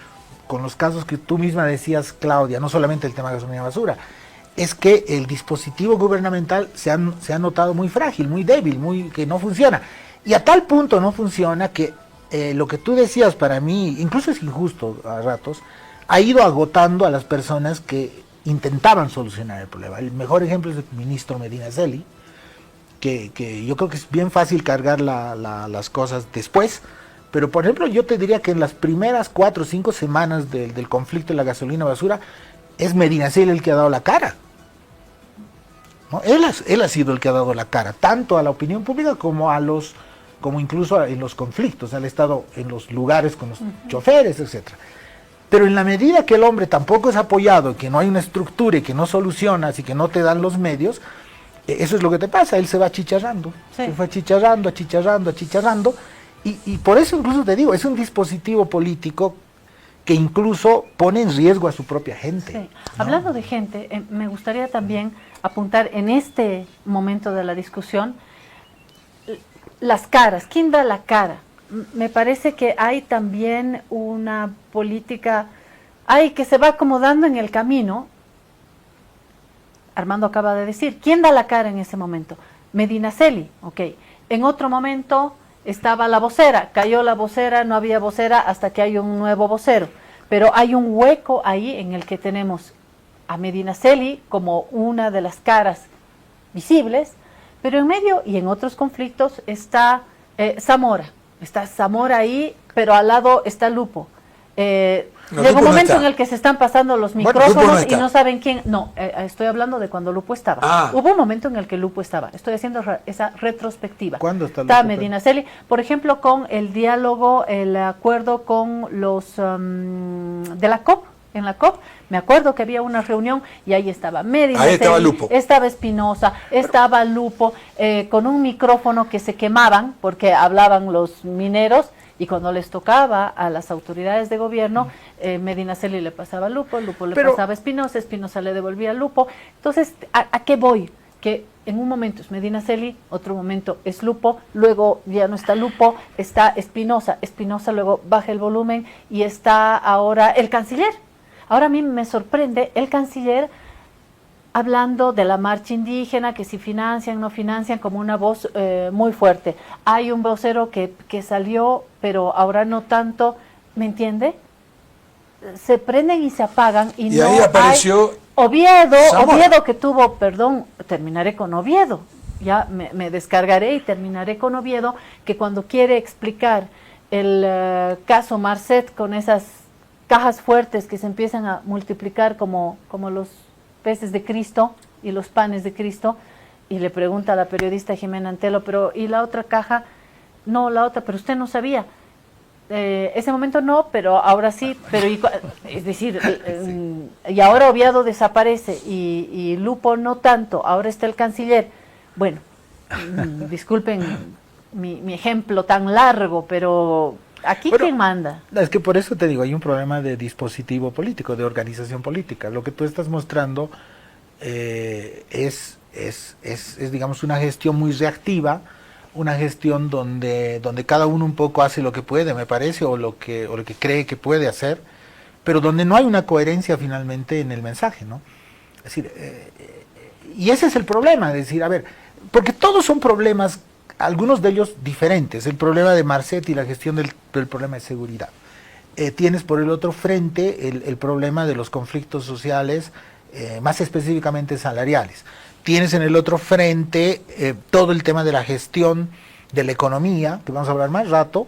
con los casos que tú misma decías, Claudia, no solamente el tema de gasolina y basura, es que el dispositivo gubernamental se ha notado muy frágil, muy débil, que no funciona. Y a tal punto no funciona que lo que tú decías para mí, incluso es injusto a ratos, ha ido agotando a las personas que intentaban solucionar el problema. El mejor ejemplo es el ministro Medinaceli, que yo creo que es bien fácil cargar las cosas después, pero por ejemplo yo te diría que en las primeras 4 o 5 semanas del conflicto de la gasolina basura, es Medinaceli el que ha dado la cara, ¿no? Él ha sido el que ha dado la cara, tanto a la opinión pública como incluso en los conflictos, ha estado en los lugares con los choferes, etcétera. Pero en la medida que el hombre tampoco es apoyado, que no hay una estructura y que no solucionas y que no te dan los medios, eso es lo que te pasa, él se va achicharrando, sí. Se fue achicharrando, y por eso incluso te digo, es un dispositivo político que incluso pone en riesgo a su propia gente. Sí. ¿No? Hablando de gente, me gustaría también apuntar en este momento de la discusión las caras, ¿quién da la cara? Me parece que hay también una política que se va acomodando en el camino. Armando acaba de decir, ¿quién da la cara en ese momento? Medinaceli, ok. En otro momento estaba la vocera, cayó la vocera, no había vocera hasta que hay un nuevo vocero. Pero hay un hueco ahí en el que tenemos a Medinaceli como una de las caras visibles, pero en medio y en otros conflictos está Zamora. Está Zamora ahí, pero al lado está Lupo. Llega un momento en el que se están pasando los micrófonos y no saben quién. No, estoy hablando de cuando Lupo estaba. Hubo un momento en el que Lupo estaba. Estoy haciendo esa retrospectiva. ¿Cuándo está Lupo? Está Medinaceli, por ejemplo, con el diálogo, el acuerdo con los de la COP, en la COP, me acuerdo que había una reunión y ahí estaba Medina, ahí estaba Lupo, estaba Espinosa, estaba Lupo, con un micrófono que se quemaban porque hablaban los mineros, y cuando les tocaba a las autoridades de gobierno, Medinaceli le pasaba a Lupo, Lupo le pasaba a Espinosa, Espinosa le devolvía a Lupo. Entonces, ¿a qué voy? Que en un momento es Medinaceli, otro momento es Lupo, luego ya no está Lupo, está Espinosa, Espinosa luego baja el volumen y está ahora el canciller. Ahora a mí me sorprende el canciller hablando de la marcha indígena, que si financian, no financian, como una voz muy fuerte. Hay un vocero que salió, pero ahora no tanto, ¿me entiende? Se prenden y se apagan y no ahí apareció hay Oviedo, Zamora. Oviedo que tuvo, perdón, terminaré con Oviedo, ya me descargaré y terminaré con Oviedo, que cuando quiere explicar el caso Marcet con esas cajas fuertes que se empiezan a multiplicar como los peces de Cristo y los panes de Cristo, y le pregunta a la periodista Jimena Antelo, pero ¿y la otra caja? No, la otra, pero usted no sabía. Ese momento no, pero ahora sí, pero es decir, y ahora Oviedo desaparece y Lupo no tanto, ahora está el canciller. Bueno, disculpen mi ejemplo tan largo, pero aquí ¿quién manda? Es que por eso te digo, hay un problema de dispositivo político, de organización política. Lo que tú estás mostrando es digamos, una gestión muy reactiva, una gestión donde cada uno un poco hace lo que puede, me parece, o lo que cree que puede hacer, pero donde no hay una coherencia finalmente en el mensaje, ¿no? Es decir, y ese es el problema, es decir, a ver, porque todos son problemas, algunos de ellos diferentes. El problema de Marcet y la gestión del problema de seguridad. Tienes por el otro frente el problema de los conflictos sociales, más específicamente salariales. Tienes en el otro frente todo el tema de la gestión de la economía, que vamos a hablar más rato,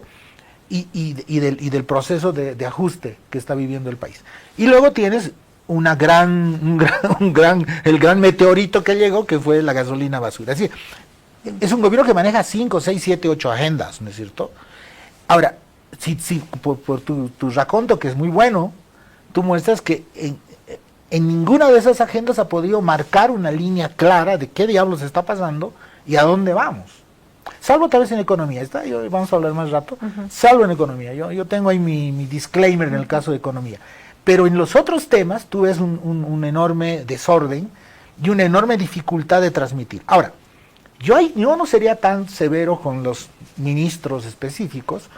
y del proceso de ajuste que está viviendo el país. Y luego tienes el gran meteorito que llegó, que fue la gasolina basura. Es decir, es un gobierno que maneja 5, 6, 7, 8 agendas, ¿no es cierto? Ahora, si por tu raconto, que es muy bueno, tú muestras que en ninguna de esas agendas ha podido marcar una línea clara de qué diablos está pasando y a dónde vamos. Salvo tal vez en economía, vamos a hablar más rato, salvo en economía. Yo tengo ahí mi disclaimer en el caso de economía. Pero en los otros temas tú ves un enorme desorden y una enorme dificultad de transmitir. Ahora, yo no sería tan severo con los ministros específicos,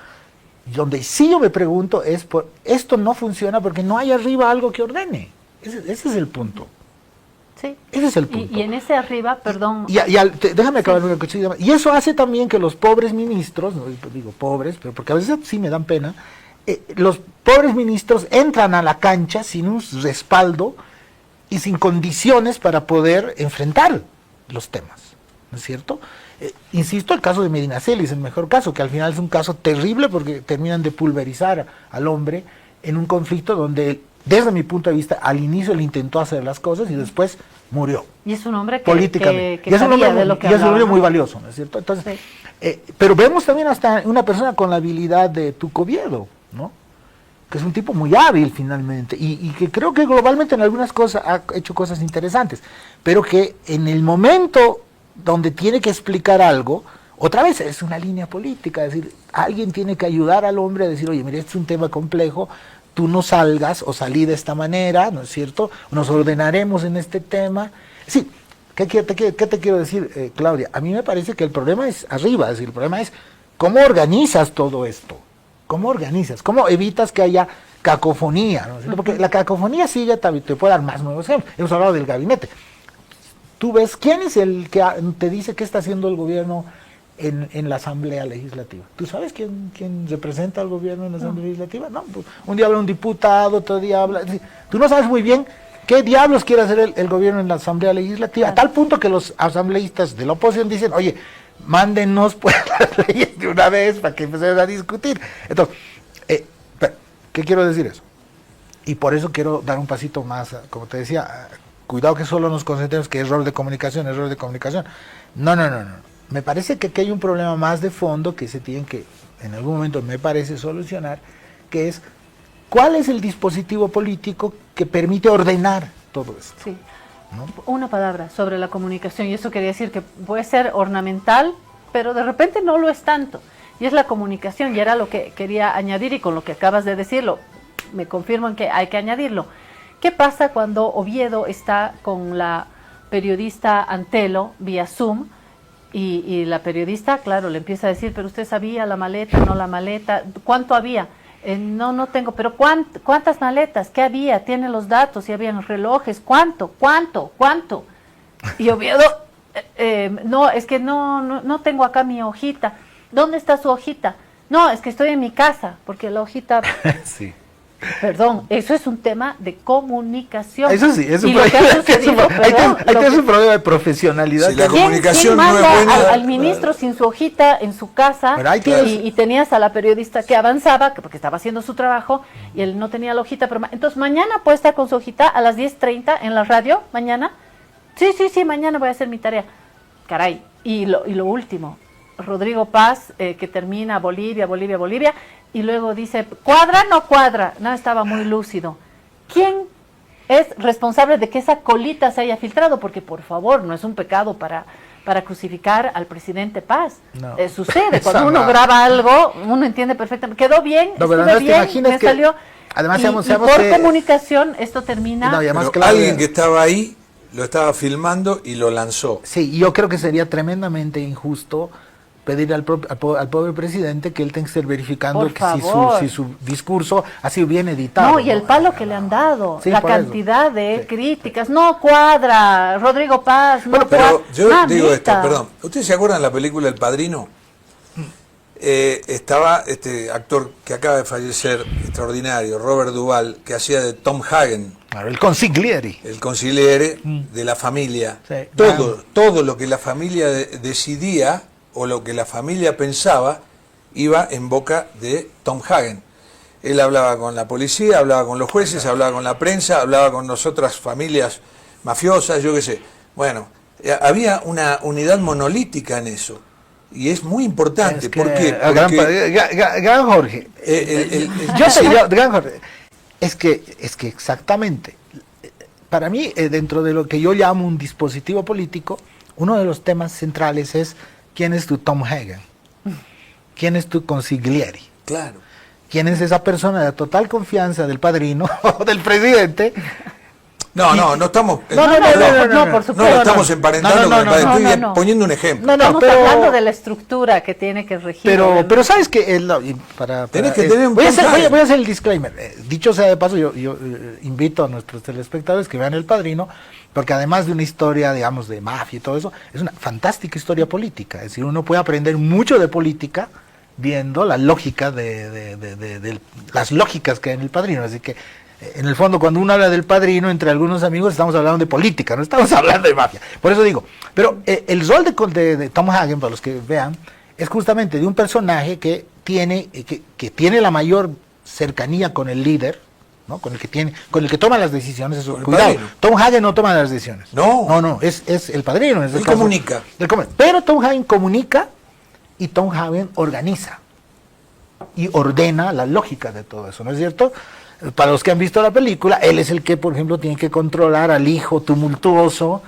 donde sí yo me pregunto esto no funciona porque no hay arriba algo que ordene. Ese es el punto. Sí. Ese es el punto. Y en ese arriba, perdón. Déjame acabar una cosita. Y eso hace también que los pobres ministros, no digo pobres, pero porque a veces sí me dan pena, los pobres ministros entran a la cancha sin un respaldo y sin condiciones para poder enfrentar los temas, ¿no es cierto? Insisto, el caso de Medinaceli es el mejor caso, que al final es un caso terrible porque terminan de pulverizar al hombre en un conflicto donde, desde mi punto de vista, al inicio él intentó hacer las cosas y después murió. Y es un hombre políticamente. que sabía de lo que hablaba, y es un hombre muy ¿no? valioso, ¿no es cierto? Entonces, sí. Pero vemos también hasta una persona con la habilidad de Tucoviedo, ¿no? Que es un tipo muy hábil finalmente, y que creo que globalmente en algunas cosas ha hecho cosas interesantes, pero que en el momento donde tiene que explicar algo, otra vez es una línea política, es decir, alguien tiene que ayudar al hombre a decir, oye, mire, este es un tema complejo, tú no salgas o salí de esta manera, ¿no es cierto? Nos ordenaremos en este tema. Sí, ¿qué te quiero decir, Claudia? A mí me parece que el problema es arriba, es decir, el problema es cómo organizas todo esto, cómo organizas, cómo evitas que haya cacofonía, ¿no es cierto? Porque la cacofonía sí ya te puede dar más nuevos ejemplos. Hemos hablado del gabinete. Tú ves, ¿quién es el que te dice qué está haciendo el gobierno en la Asamblea Legislativa? ¿Tú sabes quién representa al gobierno en la Asamblea Legislativa? No, pues, un día habla un diputado, otro día habla... Tú no sabes muy bien qué diablos quiere hacer el gobierno en la Asamblea Legislativa, a tal punto que los asambleístas de la oposición dicen, oye, mándenos pues las leyes de una vez para que empecemos a discutir. Entonces, ¿qué quiero decir eso? Y por eso quiero dar un pasito más, como te decía, cuidado que solo nos concentremos que es error de comunicación. No. Me parece que aquí hay un problema más de fondo que se tiene que, en algún momento me parece, solucionar, que es ¿cuál es el dispositivo político que permite ordenar todo esto? Sí. ¿No? Una palabra sobre la comunicación, y eso quería decir que puede ser ornamental, pero de repente no lo es tanto, y es la comunicación, y era lo que quería añadir, y con lo que acabas de decirlo, me confirman que hay que añadirlo. ¿Qué pasa cuando Oviedo está con la periodista Antelo vía Zoom, y la periodista, claro, le empieza a decir, pero usted sabía la maleta, no la maleta, ¿cuánto había? No tengo, pero ¿cuántas maletas? ¿Qué había? Tiene los datos, si habían relojes, ¿cuánto? Y Oviedo, no, es que no tengo acá mi hojita. ¿Dónde está su hojita? No, es que estoy en mi casa, porque la hojita... Sí. Perdón, eso es un tema de comunicación. Eso sí, es un Y lo que ha sucedido, perdón, hay lo que que- un problema de profesionalidad. Si la ¿Quién comunicación no es manda buena, al ministro sin su hojita en su casa? Pero ahí tienes- y tenías a la periodista que avanzaba, porque estaba haciendo su trabajo, y él no tenía la hojita, pero entonces mañana puede estar con su hojita a las 10:30 en la radio, mañana. Sí, mañana voy a hacer mi tarea. Caray, y lo último, Rodrigo Paz, que termina Bolivia, y luego dice, ¿cuadra o no cuadra? No, estaba muy lúcido. ¿Quién es responsable de que esa colita se haya filtrado? Porque, por favor, no es un pecado para crucificar al presidente Paz. No. Sucede, Eso cuando uno no. graba algo, uno entiende perfectamente. Quedó bien, No, pero estuve no te bien, imaginas me que- salió. además, y seamos por que- comunicación esto termina... No, y además, pero claro, alguien que estaba ahí lo estaba filmando y lo lanzó. Sí, y yo creo que sería tremendamente injusto pedir al pobre presidente que él tenga que estar verificando Por que favor. si su discurso ha sido bien editado. No, y el palo que le han dado, Sí, la por eso. cantidad de Sí. críticas, no cuadra, Rodrigo Paz, no Bueno, cuadra. pero yo digo esto, Mamita. perdón. ¿Ustedes se acuerdan de la película El Padrino? Estaba este actor que acaba de fallecer, extraordinario, Robert Duvall, que hacía de Tom Hagen, Claro, el consigliere. el consigliere de la familia. Sí. Todo lo que la familia decidía o lo que la familia pensaba iba en boca de Tom Hagen. Él hablaba con la policía, hablaba con los jueces, hablaba con la prensa, hablaba con nosotras familias mafiosas, yo qué sé. Bueno, había una unidad monolítica en eso. Y es muy importante. Es que, ¿Por qué? Gran Jorge. Yo sé, Gran Jorge. Es que exactamente. Para mí, dentro de lo que yo llamo un dispositivo político, uno de los temas centrales es ¿quién es tu Tom Hagen? ¿Quién es tu consigliere? Claro. ¿Quién es esa persona de total confianza del padrino o del presidente? No estamos... No, por supuesto. No lo estamos emparentando con el padre. no, Estoy no. poniendo un ejemplo. Estamos hablando de la estructura que tiene que regir. Pero sabes que Tenés que tener un voy a hacer puntaje. el disclaimer. Dicho sea de paso, yo invito a nuestros telespectadores que vean El Padrino, porque además de una historia, digamos, de mafia y todo eso, es una fantástica historia política. Es decir, uno puede aprender mucho de política viendo la lógica de las lógicas que hay en El Padrino. Así que en el fondo, cuando uno habla del Padrino, entre algunos amigos estamos hablando de política, no estamos hablando de mafia. Por eso digo, pero el rol de Tom Hagen, para los que vean, es justamente de un personaje que tiene la mayor cercanía con el líder, ¿no? Con el que toma las decisiones. Eso, Con el cuidado, padrino. Tom Hagen no toma las decisiones. No. Es el padrino. Es el Él caso- comunica. Pero Tom Hagen comunica y Tom Hagen organiza y ordena la lógica de todo eso, ¿no es cierto? Para los que han visto la película, él es el que, por ejemplo, tiene que controlar al hijo tumultuoso.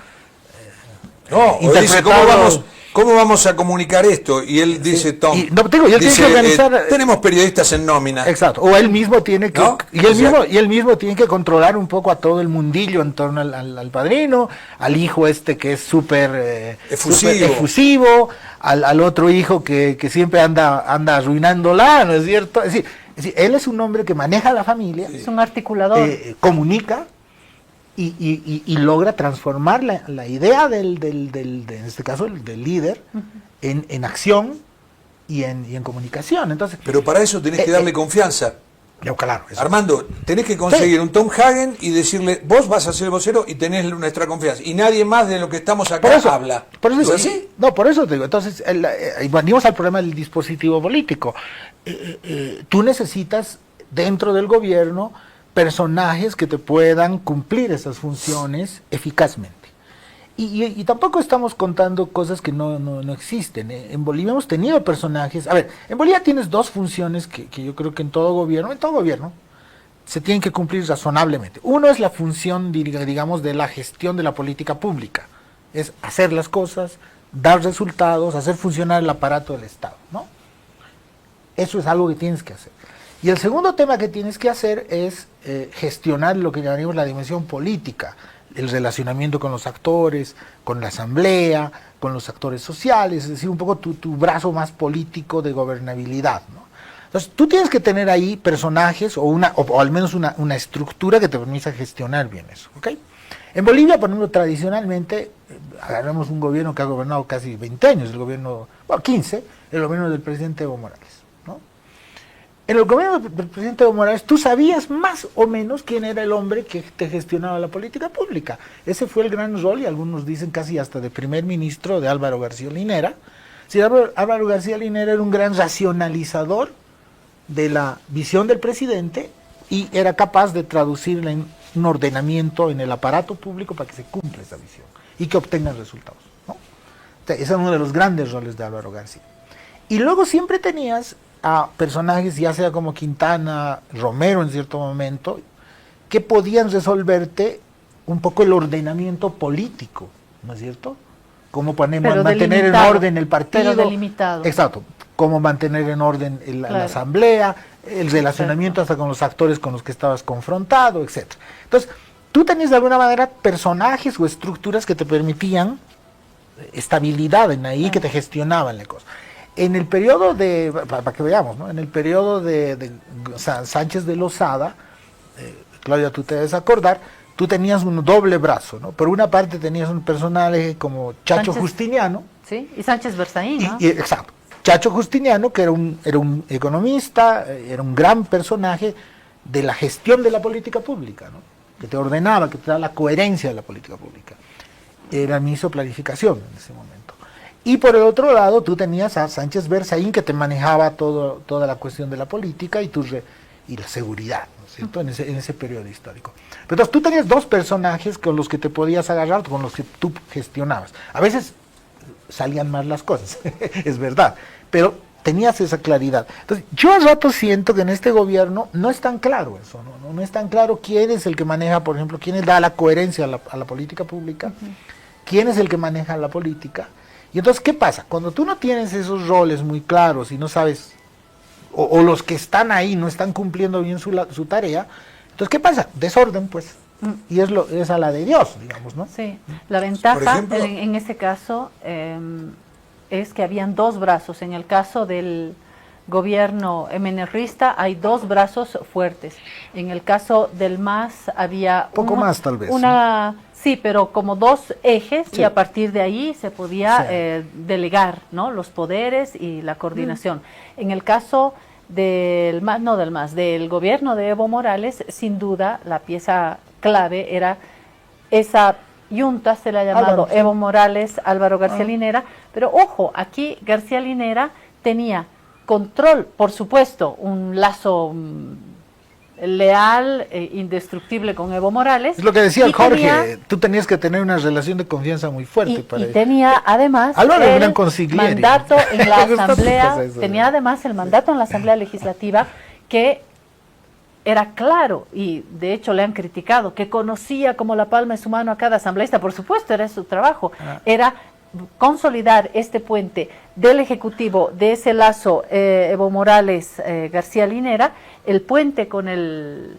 No, o dice, interpretado- ¿cómo vamos a comunicar esto? Y él dice, Tom, Y- no, te digo, y él tiene dice, que organizar- tenemos periodistas en nómina. Exacto, o él mismo tiene que, ¿No? y él O sea- mismo tiene que controlar un poco a todo el mundillo en torno al padrino, al hijo este que es súper Efusivo. súper efusivo, al otro hijo que siempre anda arruinándola, ¿no es cierto? Es decir, él es un hombre que maneja la familia, es un articulador. comunica y logra transformar la idea en este caso, del líder, en acción y en comunicación. Entonces, Pero para eso tenés que darle confianza. claro, eso. Armando, tenés que conseguir Sí. un Tom Hagen y decirle, vos vas a ser el vocero y tenés nuestra confianza. Y nadie más de lo que estamos acá Por eso, habla. por eso ¿Es digo, así? no, por eso te digo. Entonces, y venimos al problema del dispositivo político. Tú necesitas dentro del gobierno personajes que te puedan cumplir esas funciones eficazmente. Y tampoco estamos contando cosas que no existen. En Bolivia hemos tenido personajes. A ver, en Bolivia tienes dos funciones que yo creo que en todo gobierno se tienen que cumplir razonablemente. Uno es la función, digamos, de la gestión de la política pública, es hacer las cosas, dar resultados, hacer funcionar el aparato del Estado, ¿no? Eso es algo que tienes que hacer. Y el segundo tema que tienes que hacer es gestionar lo que llamaríamos la dimensión política, el relacionamiento con los actores, con la asamblea, con los actores sociales, es decir, un poco tu brazo más político de gobernabilidad, ¿no? Entonces, tú tienes que tener ahí personajes o al menos una estructura que te permita gestionar bien eso, ¿ok? En Bolivia, por ejemplo, tradicionalmente, agarramos un gobierno que ha gobernado casi 20 años, el gobierno, bueno, 15, el gobierno del presidente Evo Morales, ¿no? En el gobierno del presidente Evo Morales, tú sabías más o menos quién era el hombre que te gestionaba la política pública. Ese fue el gran rol, y algunos dicen casi hasta de primer ministro, de Álvaro García Linera. Sí, Álvaro García Linera era un gran racionalizador de la visión del presidente y era capaz de traducirla en un ordenamiento en el aparato público para que se cumpla esa visión y que obtengan resultados, ¿no? Ese es uno de los grandes roles de Álvaro García. Y luego siempre tenías a personajes, ya sea como Quintana, Romero en cierto momento, que podían resolverte un poco el ordenamiento político, ¿no es cierto? Cómo mantener en orden el partido. Pero delimitado. Exacto. Cómo mantener en orden la asamblea, el relacionamiento hasta con los actores con los que estabas confrontado, etc. Entonces, tú tenías de alguna manera personajes o estructuras que te permitían estabilidad en ahí, que te gestionaban la cosa. En el periodo de, para que veamos, ¿no? En el periodo de Sánchez de Lozada, Claudia, tú te debes acordar, tú tenías un doble brazo, ¿no? Por una parte tenías un personaje como Chacho Justiniano. Sí, y Sánchez Berzaín, ¿no? Exacto. Chacho Justiniano, que era un economista, era un gran personaje de la gestión de la política pública, ¿no? Que te ordenaba, que te daba la coherencia de la política pública. Era ministro de Planificación en ese momento. Y por el otro lado, tú tenías a Sánchez Berzaín, que te manejaba toda la cuestión de la política y la seguridad, ¿no es cierto?, en ese periodo histórico. Pero entonces tú tenías dos personajes con los que te podías agarrar, con los que tú gestionabas. A veces salían mal las cosas, es verdad, pero tenías esa claridad. Entonces, yo a rato siento que en este gobierno no es tan claro eso, no es tan claro quién es el que maneja, por ejemplo, quién da la coherencia a la política pública, quién es el que maneja la política. Y entonces, ¿qué pasa? Cuando tú no tienes esos roles muy claros y no sabes, o los que están ahí no están cumpliendo bien su tarea, entonces, ¿qué pasa? Desorden, pues. Y es a la de Dios, digamos, ¿no? Sí, la ventaja Por ejemplo, en este caso es que habían dos brazos. En el caso del gobierno MNRista hay dos brazos fuertes. En el caso del MAS había poco más, tal vez. Sí, pero como dos ejes, sí, y a partir de ahí se podía delegar, ¿no?, los poderes y la coordinación. En el caso del gobierno de Evo Morales, sin duda la pieza clave era esa yunta, se le ha llamado Álvaro, sí. Evo Morales, Álvaro García Linera, pero ojo, aquí García Linera tenía control, por supuesto, un lazo leal, indestructible con Evo Morales. Es lo que decía y Jorge, tú tenías que tener una relación de confianza muy fuerte para y tenía además Álvaro era un gran el consigliere. mandato en la Me gusta asamblea, eso, tenía además el mandato en la asamblea legislativa que era claro, y de hecho le han criticado, que conocía como la palma de su mano a cada asambleísta. Por supuesto, era su trabajo, era consolidar este puente del Ejecutivo, de ese lazo Evo Morales, García Linera, el puente con el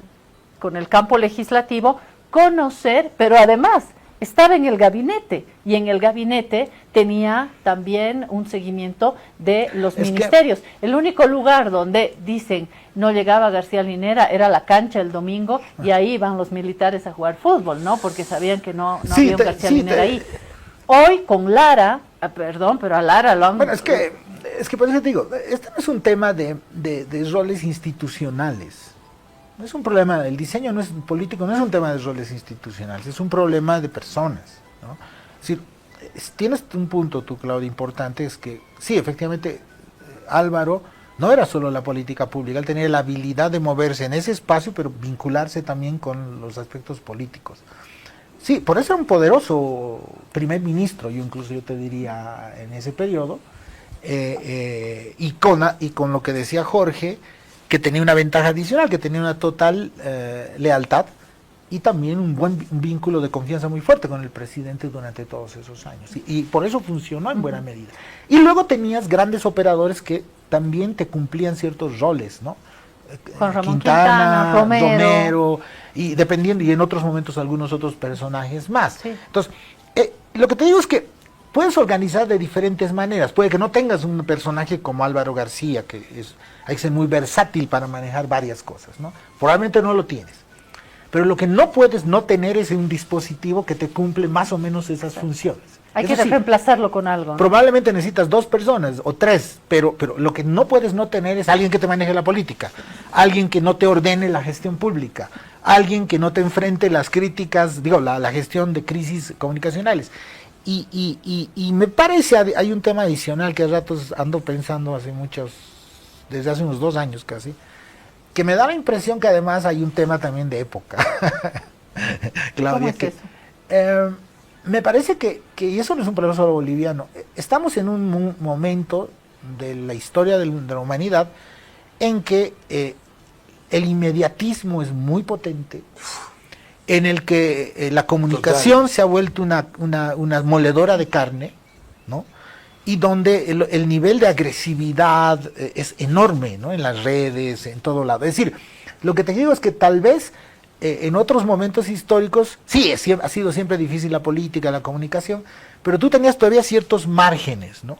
campo legislativo, conocer, pero además estaba en el gabinete, y en el gabinete tenía también un seguimiento de los ministerios. El único lugar donde dicen no llegaba García Linera era la cancha el domingo, y ahí iban los militares a jugar fútbol, ¿no? Porque sabían que no había un García Linera ahí. Hoy con Lara, perdón, pero a Lara lo han... Bueno, es que por eso te digo, este no es un tema de roles institucionales. No es un problema, el diseño no es político, no es un tema de roles institucionales, es un problema de personas, ¿no? Es decir, tienes un punto tú, Claudia, importante, es que sí, efectivamente, Álvaro no era solo la política pública, él tenía la habilidad de moverse en ese espacio, pero vincularse también con los aspectos políticos. Sí, por eso era un poderoso primer ministro, yo te diría, en ese periodo, y con lo que decía Jorge, que tenía una ventaja adicional, que tenía una total lealtad y también un buen vínculo de confianza muy fuerte con el presidente durante todos esos años. Y por eso funcionó en buena medida. Y luego tenías grandes operadores que también te cumplían ciertos roles, ¿no? Con Ramón Quintana, Romero, y dependiendo, y en otros momentos algunos otros personajes más. Sí. Entonces, lo que te digo es que puedes organizar de diferentes maneras. Puede que no tengas un personaje como Álvaro García, hay que ser muy versátil para manejar varias cosas, ¿no? Probablemente no lo tienes. Pero lo que no puedes no tener es un dispositivo que te cumple más o menos esas funciones. Hay Eso que sí, reemplazarlo con algo, ¿no? probablemente necesitas 2 personas o 3, pero lo que no puedes no tener es alguien que te maneje la política, alguien que no te ordene la gestión pública, alguien que no te enfrente las críticas, la gestión de crisis comunicacionales. Y me parece, hay un tema adicional que a ratos ando pensando desde hace unos 2 años casi, que me da la impresión que además hay un tema también de época. Claudia, ¿Cómo es eso? Me parece que, y eso no es un problema solo boliviano, estamos en un momento de la historia de la humanidad en que el inmediatismo es muy potente, en el que la comunicación Total. Se ha vuelto una moledora de carne, ¿no? Y donde el nivel de agresividad es enorme, ¿no? En las redes, en todo lado. Es decir, lo que te digo es que tal vez en otros momentos históricos, sí, ha sido siempre difícil la política, la comunicación, pero tú tenías todavía ciertos márgenes, ¿no?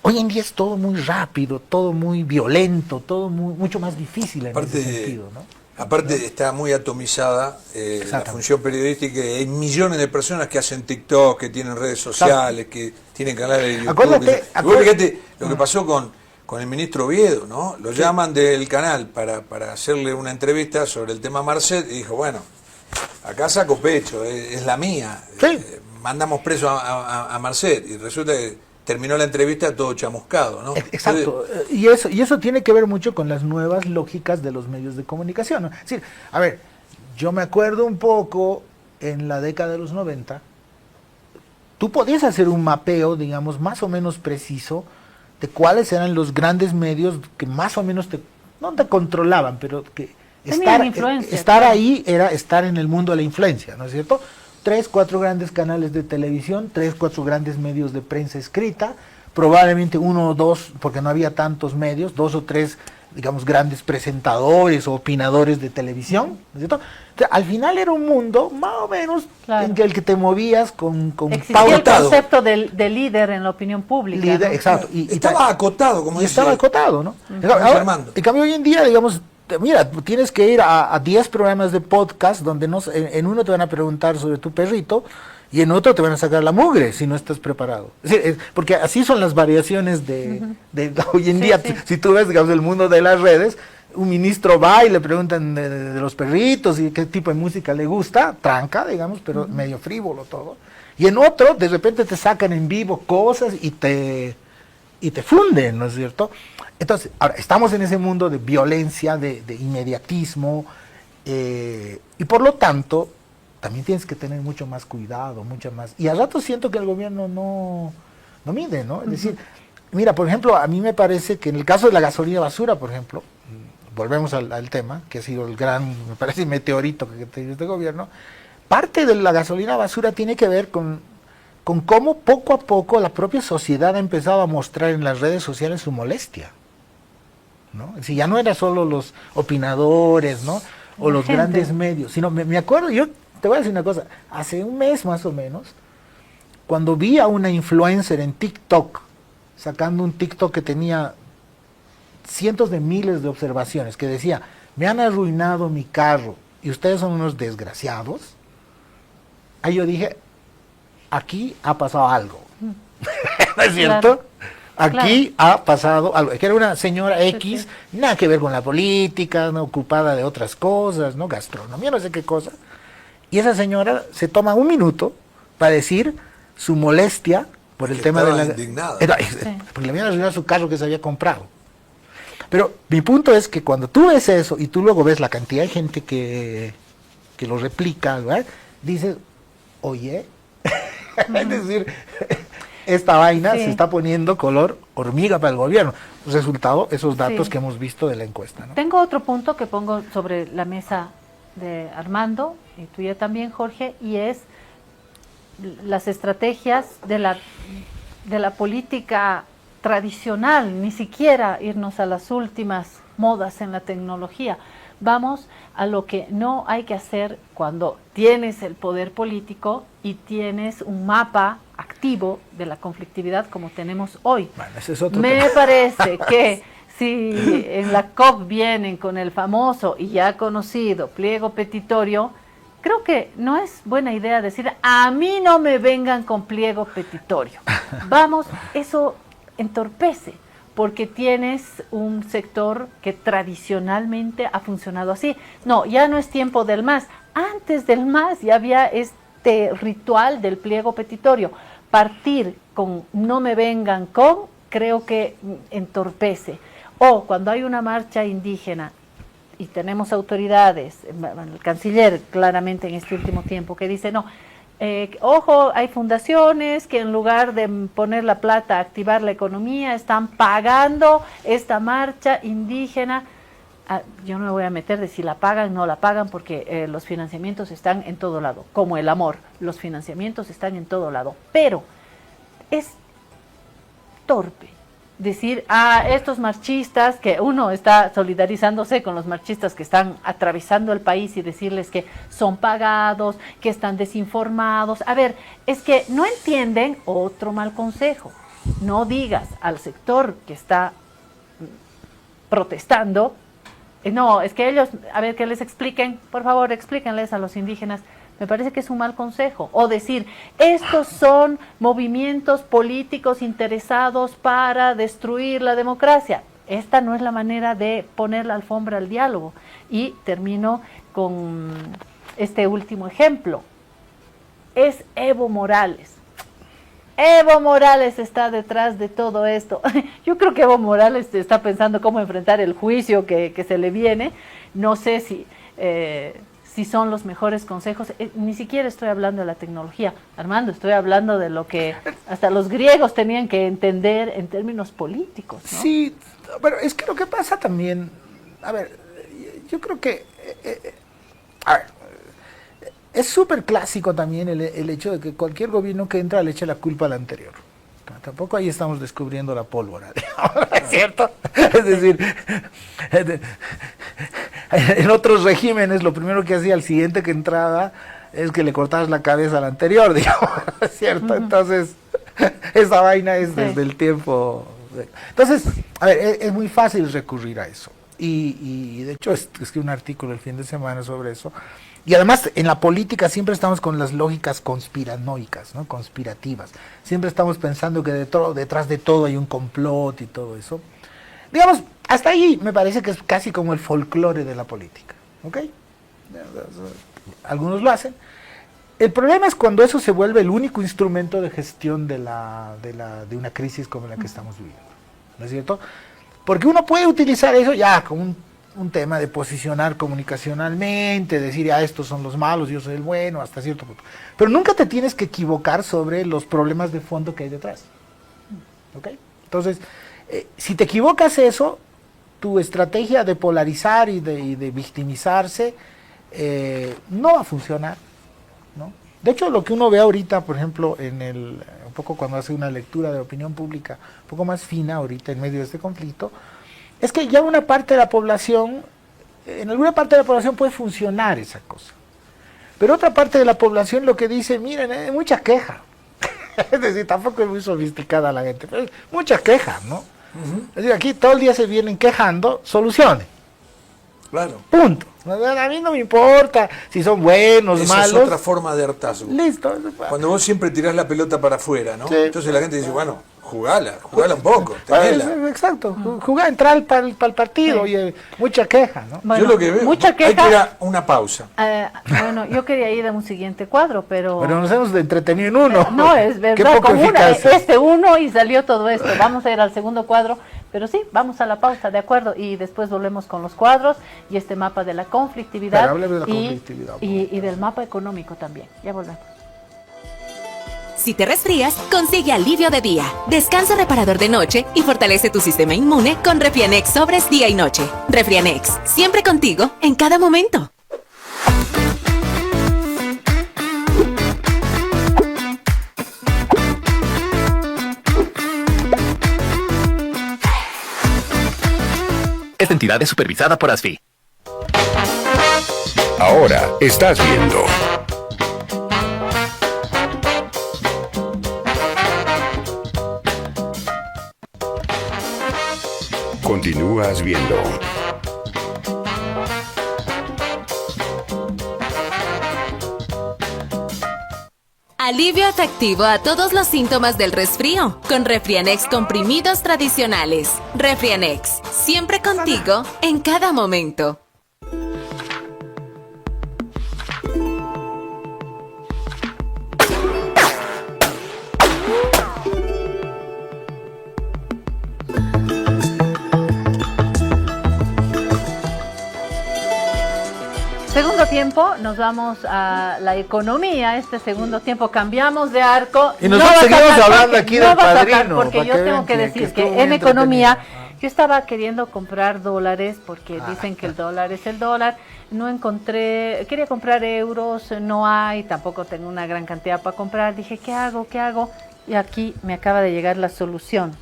Hoy en día es todo muy rápido, todo muy violento, todo mucho más difícil en ese sentido, ¿no? Aparte está muy atomizada la función periodística, hay millones de personas que hacen TikTok, que tienen redes sociales, que tienen canales de YouTube. Acuérdate, fíjate lo que pasó con el ministro Oviedo, ¿no? Lo llaman del canal para hacerle una entrevista sobre el tema Marcet y dijo, bueno, acá saco pecho, es la mía, sí. Mandamos preso a Marcet y resulta que terminó la entrevista todo chamuscado, ¿no? Exacto, entonces, y eso tiene que ver mucho con las nuevas lógicas de los medios de comunicación, ¿no? Es decir, a ver, yo me acuerdo un poco en la década de los 90, tú podías hacer un mapeo, digamos, más o menos preciso de cuáles eran los grandes medios que más o menos no te controlaban, pero que estar ahí era estar en el mundo de la influencia, ¿no es cierto? 3, 4 grandes canales de televisión, 3, 4 grandes medios de prensa escrita, probablemente 1 o 2, porque no había tantos medios, 2 o 3, digamos, grandes presentadores o opinadores de televisión, ¿no es cierto? O sea, al final era un mundo más o menos en el que te movías con existía el concepto de líder en la opinión pública. Líder, ¿no? Exacto. Y estaba acotado, como decía. Estaba acotado, ¿no? Ahora, en cambio, hoy en día, digamos, mira, tienes que ir a 10 programas de podcast donde en uno te van a preguntar sobre tu perrito y en otro te van a sacar la mugre si no estás preparado. Es decir, porque así son las variaciones de hoy en día. Sí. Si tú ves, digamos, el mundo de las redes, un ministro va y le preguntan de los perritos y qué tipo de música le gusta, tranca, digamos, pero medio frívolo todo. Y en otro, de repente te sacan en vivo cosas y te funden, ¿no es cierto? Entonces, ahora, estamos en ese mundo de violencia, de inmediatismo, y por lo tanto, también tienes que tener mucho más cuidado, mucho más... Y a rato siento que el gobierno no mide, ¿no? Es decir, mira, por ejemplo, a mí me parece que en el caso de la gasolina basura, por ejemplo, volvemos al tema, que ha sido el gran, me parece, meteorito que tiene este gobierno, parte de la gasolina basura tiene que ver con cómo poco a poco la propia sociedad ha empezado a mostrar en las redes sociales su molestia, ¿no? Si ya no eran solo los opinadores, ¿no? O los grandes medios, sino me acuerdo, yo te voy a decir una cosa, hace un mes más o menos, cuando vi a una influencer en TikTok, sacando un TikTok que tenía cientos de miles de observaciones, que decía, me han arruinado mi carro y ustedes son unos desgraciados, ahí yo dije, aquí ha pasado algo. ¿No es cierto? Claro. Aquí ha pasado algo. Que era una señora X, nada que ver con la política, no ocupada de otras cosas, no gastronomía, no sé qué cosa. Y esa señora se toma un minuto para decir su molestia por el tema de la... indignada. Porque le habían arruinado su carro que se había comprado. Pero mi punto es que cuando tú ves eso y tú luego ves la cantidad de gente que lo replica, ¿verdad? Dices, oye, es decir, esta vaina se está poniendo color hormiga para el gobierno. resultado esos datos Sí. que hemos visto de la encuesta, ¿no? Tengo otro punto que pongo sobre la mesa de Armando, y tuya también, Jorge, y es las estrategias de la política tradicional, ni siquiera irnos a las últimas modas en la tecnología. Vamos a lo que no hay que hacer cuando tienes el poder político y tienes un mapa activo de la conflictividad como tenemos hoy. Bueno, ese es otro Me tema. parece que si en la COP vienen con el famoso y ya conocido pliego petitorio, creo que no es buena idea decir, a mí no me vengan con pliego petitorio. Vamos, eso entorpece, porque tienes un sector que tradicionalmente ha funcionado así. No, ya no es tiempo del MAS. Antes del MAS ya había este ritual del pliego petitorio. Partir con no me vengan con, creo que entorpece. O cuando hay una marcha indígena y tenemos autoridades, el canciller claramente en este último tiempo, que dice, no, ojo, hay fundaciones que en lugar de poner la plata a activar la economía, están pagando esta marcha indígena. Yo no me voy a meter de si la pagan o no la pagan, porque los financiamientos están en todo lado, como el amor, los financiamientos están en todo lado. Pero es torpe decir a estos marchistas, que uno está solidarizándose con los marchistas que están atravesando el país, y decirles que son pagados, que están desinformados. A ver, es que no entienden. Otro mal consejo: no digas al sector que está protestando, no, es que ellos, a ver, que les expliquen, por favor, explíquenles a los indígenas. Me parece que es un mal consejo. O decir, estos son movimientos políticos interesados para destruir la democracia. Esta no es la manera de poner la alfombra al diálogo. Y termino con este último ejemplo. Es Evo Morales. Evo Morales está detrás de todo esto. Yo creo que Evo Morales está pensando cómo enfrentar el juicio que se le viene. No sé si son los mejores consejos. Ni siquiera estoy hablando de la tecnología, Armando, estoy hablando de lo que hasta los griegos tenían que entender en términos políticos, ¿no? Sí, pero es que lo que pasa también, a ver, yo creo que, a ver, es súper clásico también el hecho de que cualquier gobierno que entra le eche la culpa al anterior. Tampoco ahí estamos descubriendo la pólvora, digamos, ¿es cierto? Es decir, en otros regímenes lo primero que hacía el siguiente que entraba es que le cortabas la cabeza al anterior, digamos, ¿es cierto? Entonces, esa vaina es desde el tiempo. Entonces, a ver, es muy fácil recurrir a eso. Y de hecho escribí un artículo el fin de semana sobre eso. Y además en la política siempre estamos con las lógicas conspiranoicas, ¿no? Conspirativas. Siempre estamos pensando que detrás de todo hay un complot y todo eso. Digamos, hasta ahí me parece que es casi como el folclore de la política, ¿ok? Algunos lo hacen. El problema es cuando eso se vuelve el único instrumento de gestión de una crisis como la que estamos viviendo, ¿no es cierto? Porque uno puede utilizar eso ya como un tema de posicionar comunicacionalmente, decir, estos son los malos, yo soy el bueno, hasta cierto punto. Pero nunca te tienes que equivocar sobre los problemas de fondo que hay detrás, ¿ok? Entonces, si te equivocas eso, tu estrategia de polarizar y de victimizarse no va a funcionar, ¿no? De hecho, lo que uno ve ahorita, por ejemplo, un poco cuando hace una lectura de opinión pública un poco más fina ahorita en medio de este conflicto, es que ya una parte de la población, en alguna parte de la población puede funcionar esa cosa. Pero otra parte de la población lo que dice, miren, hay mucha queja. Es decir, tampoco es muy sofisticada la gente, pero mucha queja, ¿no? Es decir, aquí todo el día se vienen quejando, soluciones. Claro. Punto. A mí no me importa si son buenos, Esa malos. es otra forma de hartazgo. Listo. Cuando vos siempre tirás la pelota para afuera, ¿no? Sí. Entonces la gente dice, bueno, jugala un poco, tenela. Exacto. Jugar, entrar para el partido Sí. y mucha queja, ¿no? Bueno, Yo lo que veo, mucha hay que ir queja. a una pausa. Bueno, yo quería ir a un siguiente cuadro, pero nos hemos entretenido en uno. no, es Qué verdad, poco con eficaz. uno y salió todo esto. Vamos a ir al segundo cuadro, pero sí, vamos a la pausa, ¿de acuerdo? Y después volvemos con los cuadros y este mapa de la conflictividad, Pero hablemos de la conflictividad. y del mapa económico también. Ya volvemos. Si te resfrías, consigue alivio de día, descanso reparador de noche y fortalece tu sistema inmune con Refrianex sobres día y noche. Refrianex, siempre contigo, en cada momento. Esta entidad es supervisada por ASFI. Ahora estás viendo. Continúas viendo. Alivio efectivo a todos los síntomas del resfrío con Refrianex comprimidos tradicionales. Refrianex, siempre contigo, en cada momento. Segundo tiempo, nos vamos a la economía. Este segundo tiempo cambiamos de arco. Y nosotros seguimos hablando aquí del padrino, porque para yo que tengo vean que que decir estuvo que muy en economía, entretenido. yo estaba queriendo comprar dólares porque dicen que el dólar es el dólar. No encontré, quería comprar euros, no hay, tampoco tengo una gran cantidad para comprar. Dije, ¿qué hago? ¿Qué hago? Y aquí me acaba de llegar la solución.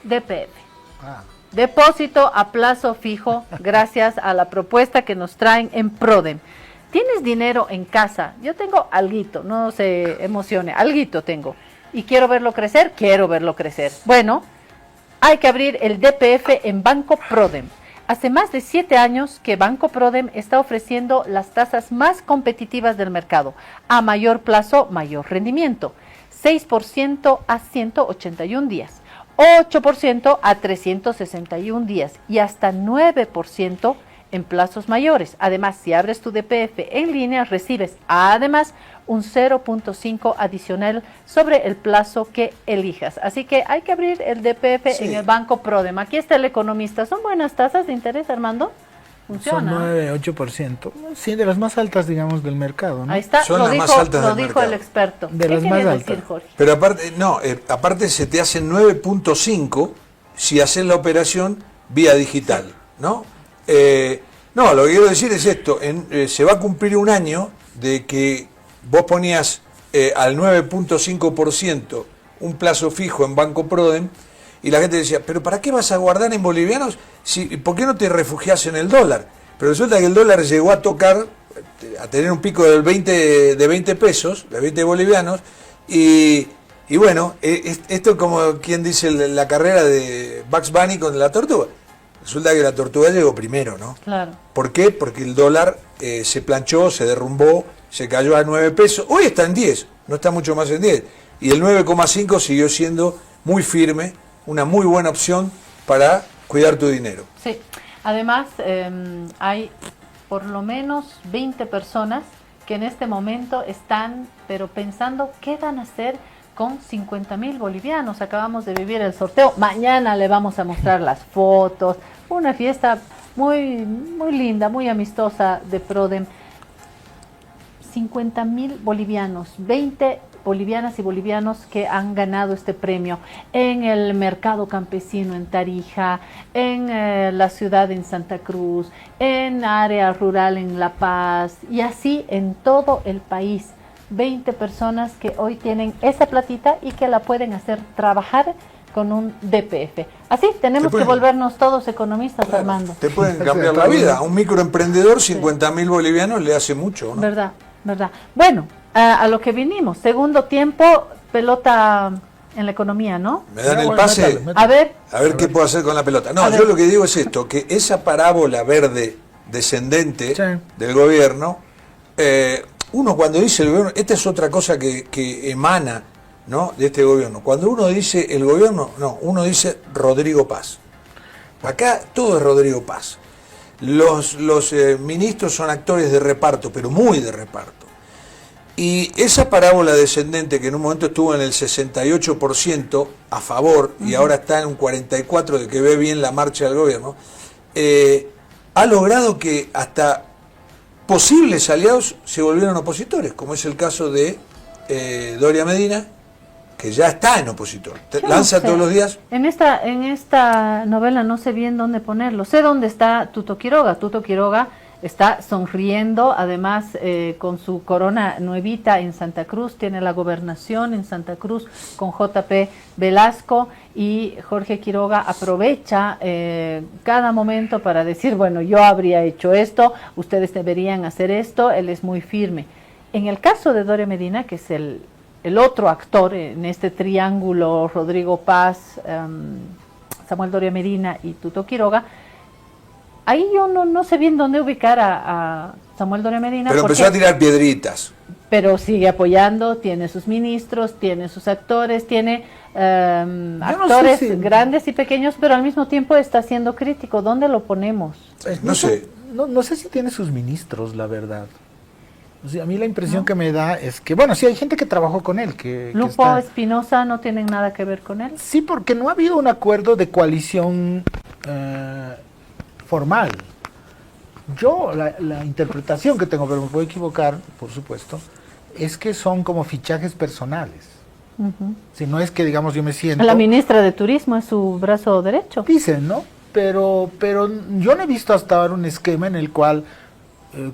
DPF. Depósito a plazo fijo, gracias a la propuesta que nos traen en Prodem. ¿Tienes dinero en casa? Yo tengo alguito, no se emocione, alguito tengo. ¿Y quiero verlo crecer? Quiero verlo crecer. Bueno, hay que abrir el DPF en Banco Prodem. Hace más de 7 años que Banco Prodem está ofreciendo las tasas más competitivas del mercado. A mayor plazo, mayor rendimiento. 6% a 181 días. 8% a 361 días y hasta 9% en plazos mayores. Además, si abres tu DPF en línea, recibes además un 0.5 adicional sobre el plazo que elijas. Así que hay que abrir el DPF en el Banco Prodem. Aquí está el economista. ¿Son buenas tasas de interés, Armando? Funciona. Son 9-8%. Sí, de las más altas, digamos, del mercado, ¿no? Ahí está, Son lo las dijo, más altas lo del dijo mercado. el experto. De ¿Qué las más querías altas. decir, Jorge? Pero aparte, no, aparte se te hace 9.5 si haces la operación vía digital, ¿no? No, lo que quiero decir es esto, se va a cumplir un año de que vos ponías al 9.5% un plazo fijo en Banco Prodem y la gente decía, pero ¿para qué vas a guardar en bolivianos? ¿Por qué no te refugias en el dólar? Pero resulta que el dólar llegó a tocar, a tener un pico de 20 pesos, de 20 bolivianos, y bueno, esto es como quien dice la carrera de Bugs Bunny con la tortuga. Resulta que la tortuga llegó primero, ¿no? Claro. ¿Por qué? Porque el dólar se planchó, se derrumbó, se cayó a 9 pesos. Hoy está en 10, no está mucho más en 10. Y el 9,5 siguió siendo muy firme, una muy buena opción para cuidar tu dinero. Sí, además hay por lo menos 20 personas que en este momento están, pero pensando qué van a hacer con 50,000 bolivianos. Acabamos de vivir el sorteo, mañana le vamos a mostrar las fotos, una fiesta muy, muy linda, muy amistosa de Prodem. 50,000 bolivianos, 20 bolivianas y bolivianos que han ganado este premio en el mercado campesino en Tarija, en la ciudad en Santa Cruz, en área rural en La Paz y así en todo el país. 20 personas que hoy tienen esa platita y que la pueden hacer trabajar con un DPF. Así tenemos que volvernos todos economistas, Claro, Armando. te pueden cambiar la vida. A un microemprendedor 50,000 bolivianos le hace mucho, ¿no? Verdad, verdad. Bueno, a lo que vinimos. Segundo tiempo, pelota en la economía, ¿no? ¿Me dan el pase? A ver, A ver qué puedo hacer con la pelota. No, A yo ver. lo que digo es esto, que esa parábola verde descendente Sí. del gobierno, uno cuando dice el gobierno, esta es otra cosa que emana, ¿no?, de este gobierno. Cuando uno dice el gobierno, no, uno dice Rodrigo Paz. Acá todo es Rodrigo Paz. Los ministros son actores de reparto, pero muy de reparto. Y esa parábola descendente que en un momento estuvo en el 68% a favor y ahora está en un 44% de que ve bien la marcha del gobierno, ha logrado que hasta posibles aliados se volvieron opositores, como es el caso de Doria Medina, que ya está en opositor. Yo Lanza no sé. todos los días. En esta novela no sé bien dónde ponerlo. Sé dónde está Tuto Quiroga. Tuto Quiroga está sonriendo, además con su corona nuevita en Santa Cruz, tiene la gobernación en Santa Cruz con JP Velasco, y Jorge Quiroga aprovecha cada momento para decir, bueno, yo habría hecho esto, ustedes deberían hacer esto. Él es muy firme. En el caso de Doria Medina, que es el otro actor en este triángulo, Rodrigo Paz, Samuel Doria Medina y Tuto Quiroga, ahí yo no sé bien dónde ubicar a Samuel Doria Medina. Pero empezó a tirar piedritas. Pero sigue apoyando, tiene sus ministros, tiene sus actores, tiene actores sé si- grandes y pequeños, pero al mismo tiempo está siendo crítico. ¿Dónde lo ponemos? No sé. No sé si tiene sus ministros, la verdad. O sea, a mí la impresión que me da es que, bueno, sí hay gente que trabajó con él. Que Lupo está... Espinosa no tienen nada que ver con él. Sí, porque no ha habido un acuerdo de coalición formal. Yo, la interpretación que tengo, pero me puedo equivocar, por supuesto, es que son como fichajes personales. Si no es que, digamos, yo me siento... La ministra de Turismo es su brazo derecho. Dicen, ¿no? Pero yo no he visto hasta ahora un esquema en el cual,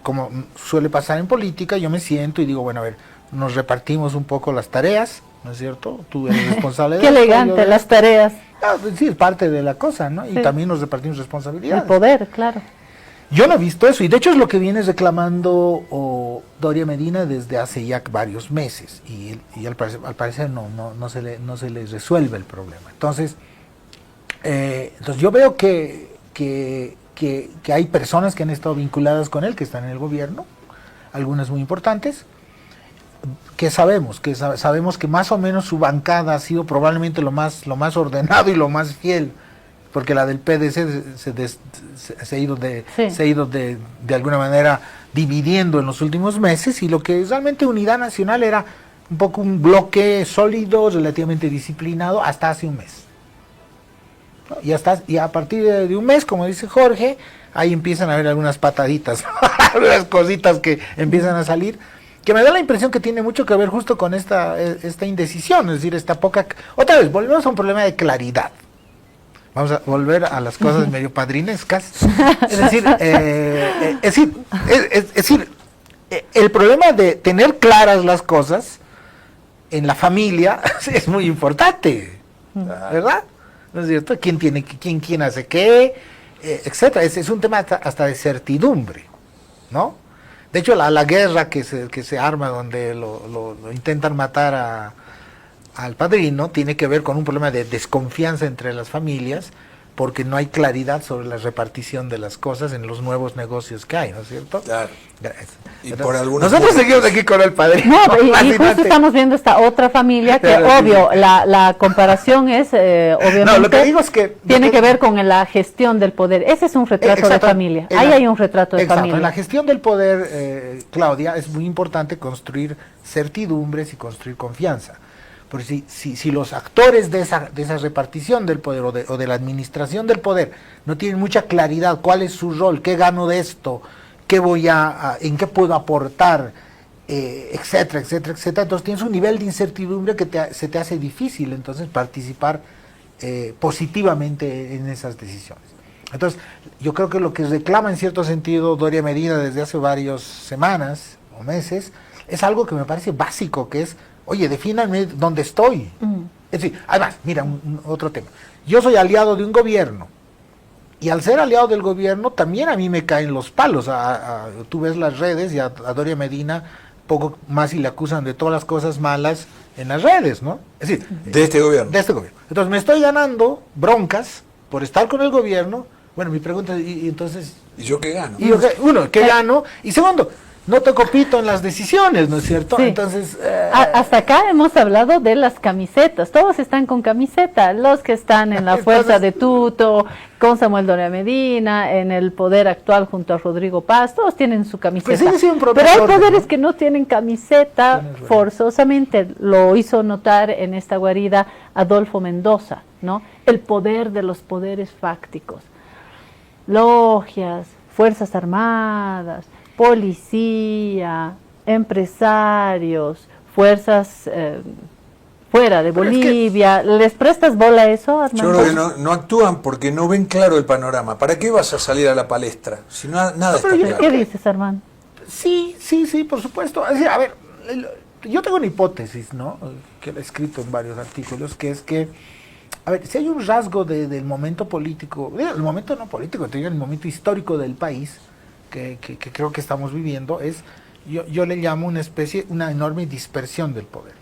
como suele pasar en política, yo me siento y digo, bueno, a ver, nos repartimos un poco las tareas, ¿no es cierto? Tú eres responsable de Qué esto, yo elegante de- las tareas, Pues sí, es parte de la cosa, ¿no? Sí. Y también nos repartimos el responsabilidades. poder, claro. Yo no he visto eso, y de hecho es lo que viene reclamando Doria Medina desde hace ya varios meses, y al parecer no se le resuelve el problema. Entonces yo veo que hay personas que han estado vinculadas con él, que están en el gobierno, algunas muy importantes, que sabemos que más o menos su bancada ha sido probablemente lo más ordenado y lo más fiel, porque la del PDC se ha ido de alguna manera dividiendo en los últimos meses, y lo que realmente Unidad Nacional era un poco un bloque sólido, relativamente disciplinado, hasta hace un mes. ¿No? Y a partir de un mes, como dice Jorge, ahí empiezan a haber algunas pataditas, algunas cositas que empiezan a salir, que me da la impresión que tiene mucho que ver justo con esta indecisión, es decir, esta poca... Otra vez, volvemos a un problema de claridad. Vamos a volver a las cosas medio padrinescas. Es decir, el problema de tener claras las cosas en la familia es muy importante, ¿verdad? ¿No es cierto? ¿Quién hace qué? Etcétera. Es un tema hasta de certidumbre, ¿no? De hecho, la guerra que se arma donde lo intentan matar al padrino tiene que ver con un problema de desconfianza entre las familias, porque no hay claridad sobre la repartición de las cosas en los nuevos negocios que hay, ¿no es cierto? Claro. Y Entonces, por algunos nosotros puntos. seguimos aquí con el padrino. No, y justo Fascinante. estamos viendo esta otra familia que, Pero, obvio, la comparación es, obviamente, No, lo que digo es que... tiene que ver con la gestión del poder. Ese es un retrato de Exacto. familia. En Ahí la- hay un retrato de exacto. En la familia. gestión del poder, Claudia, es muy importante construir certidumbres y construir confianza. Porque si los actores de esa repartición del poder o de la administración del poder no tienen mucha claridad cuál es su rol, qué gano de esto, qué en qué puedo aportar, etcétera, etcétera, etcétera, entonces tienes un nivel de incertidumbre que se te hace difícil entonces participar positivamente en esas decisiones. Entonces, yo creo que lo que reclama en cierto sentido Doria Medina desde hace varias semanas o meses es algo que me parece básico, que es, oye, defínanme dónde estoy. Es decir, además, mira, otro tema. Yo soy aliado de un gobierno, y al ser aliado del gobierno también a mí me caen los palos. Tú ves las redes y a Doria Medina poco más y le acusan de todas las cosas malas en las redes, ¿no? Es decir, De este gobierno. de este gobierno. Entonces me estoy ganando broncas por estar con el gobierno. Bueno, mi pregunta es, y entonces, ¿Y yo qué gano? y yo uno, ¿qué gano? Y segundo, no te copito en las decisiones, ¿no es cierto? Sí. Entonces, Hasta acá hemos hablado de las camisetas. Todos están con camiseta. Los que están en la fuerza de Tuto, con Samuel Doria Medina, en el poder actual junto a Rodrigo Paz, todos tienen su camiseta. Pues sigue siendo un Pero hay profesor, poderes ¿no? que no tienen camiseta. Tienes razón. Forzosamente lo hizo notar en esta guarida Adolfo Mendoza, ¿no? El poder de los poderes fácticos. Logias, Fuerzas Armadas, policía, empresarios, fuerzas fuera de Bolivia. ¿Les prestas bola a eso, Armando? Yo creo que no actúan porque no ven claro el panorama. ¿Para qué vas a salir a la palestra? Si nada está claro. ¿Qué dices, Armando? Sí, por supuesto. Es decir, a ver, yo tengo una hipótesis, ¿no? Que he escrito en varios artículos, que es que, a ver, si hay un rasgo del momento político, el momento no político, el momento histórico del país, que creo que estamos viviendo, es, yo le llamo una enorme dispersión del poder.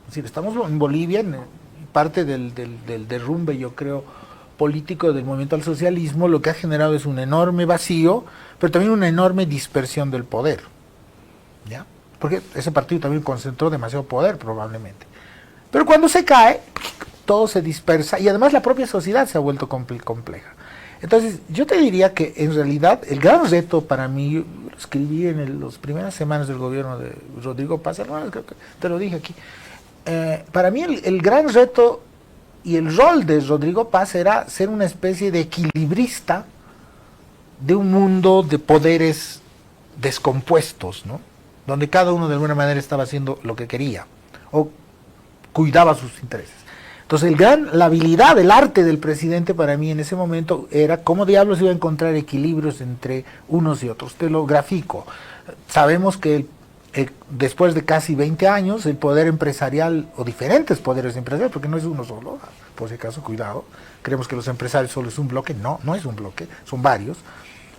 Es decir, estamos en Bolivia, parte del derrumbe, yo creo, político del movimiento al socialismo, lo que ha generado es un enorme vacío, pero también una enorme dispersión del poder, ¿ya? Porque ese partido también concentró demasiado poder, probablemente. Pero cuando se cae, todo se dispersa, y además la propia sociedad se ha vuelto compleja. Entonces, yo te diría que, en realidad, el gran reto para mí, yo lo escribí en las primeras semanas del gobierno de Rodrigo Paz, creo que te lo dije aquí, para mí el gran reto y el rol de Rodrigo Paz era ser una especie de equilibrista de un mundo de poderes descompuestos, ¿no? Donde cada uno de alguna manera estaba haciendo lo que quería o cuidaba sus intereses. Entonces la habilidad, el arte del presidente para mí en ese momento era cómo diablos iba a encontrar equilibrios entre unos y otros. Te lo grafico. Sabemos que después de casi 20 años, el poder empresarial, o diferentes poderes empresariales, porque no es uno solo, por si acaso, cuidado, creemos que los empresarios solo es un bloque, no es un bloque, son varios.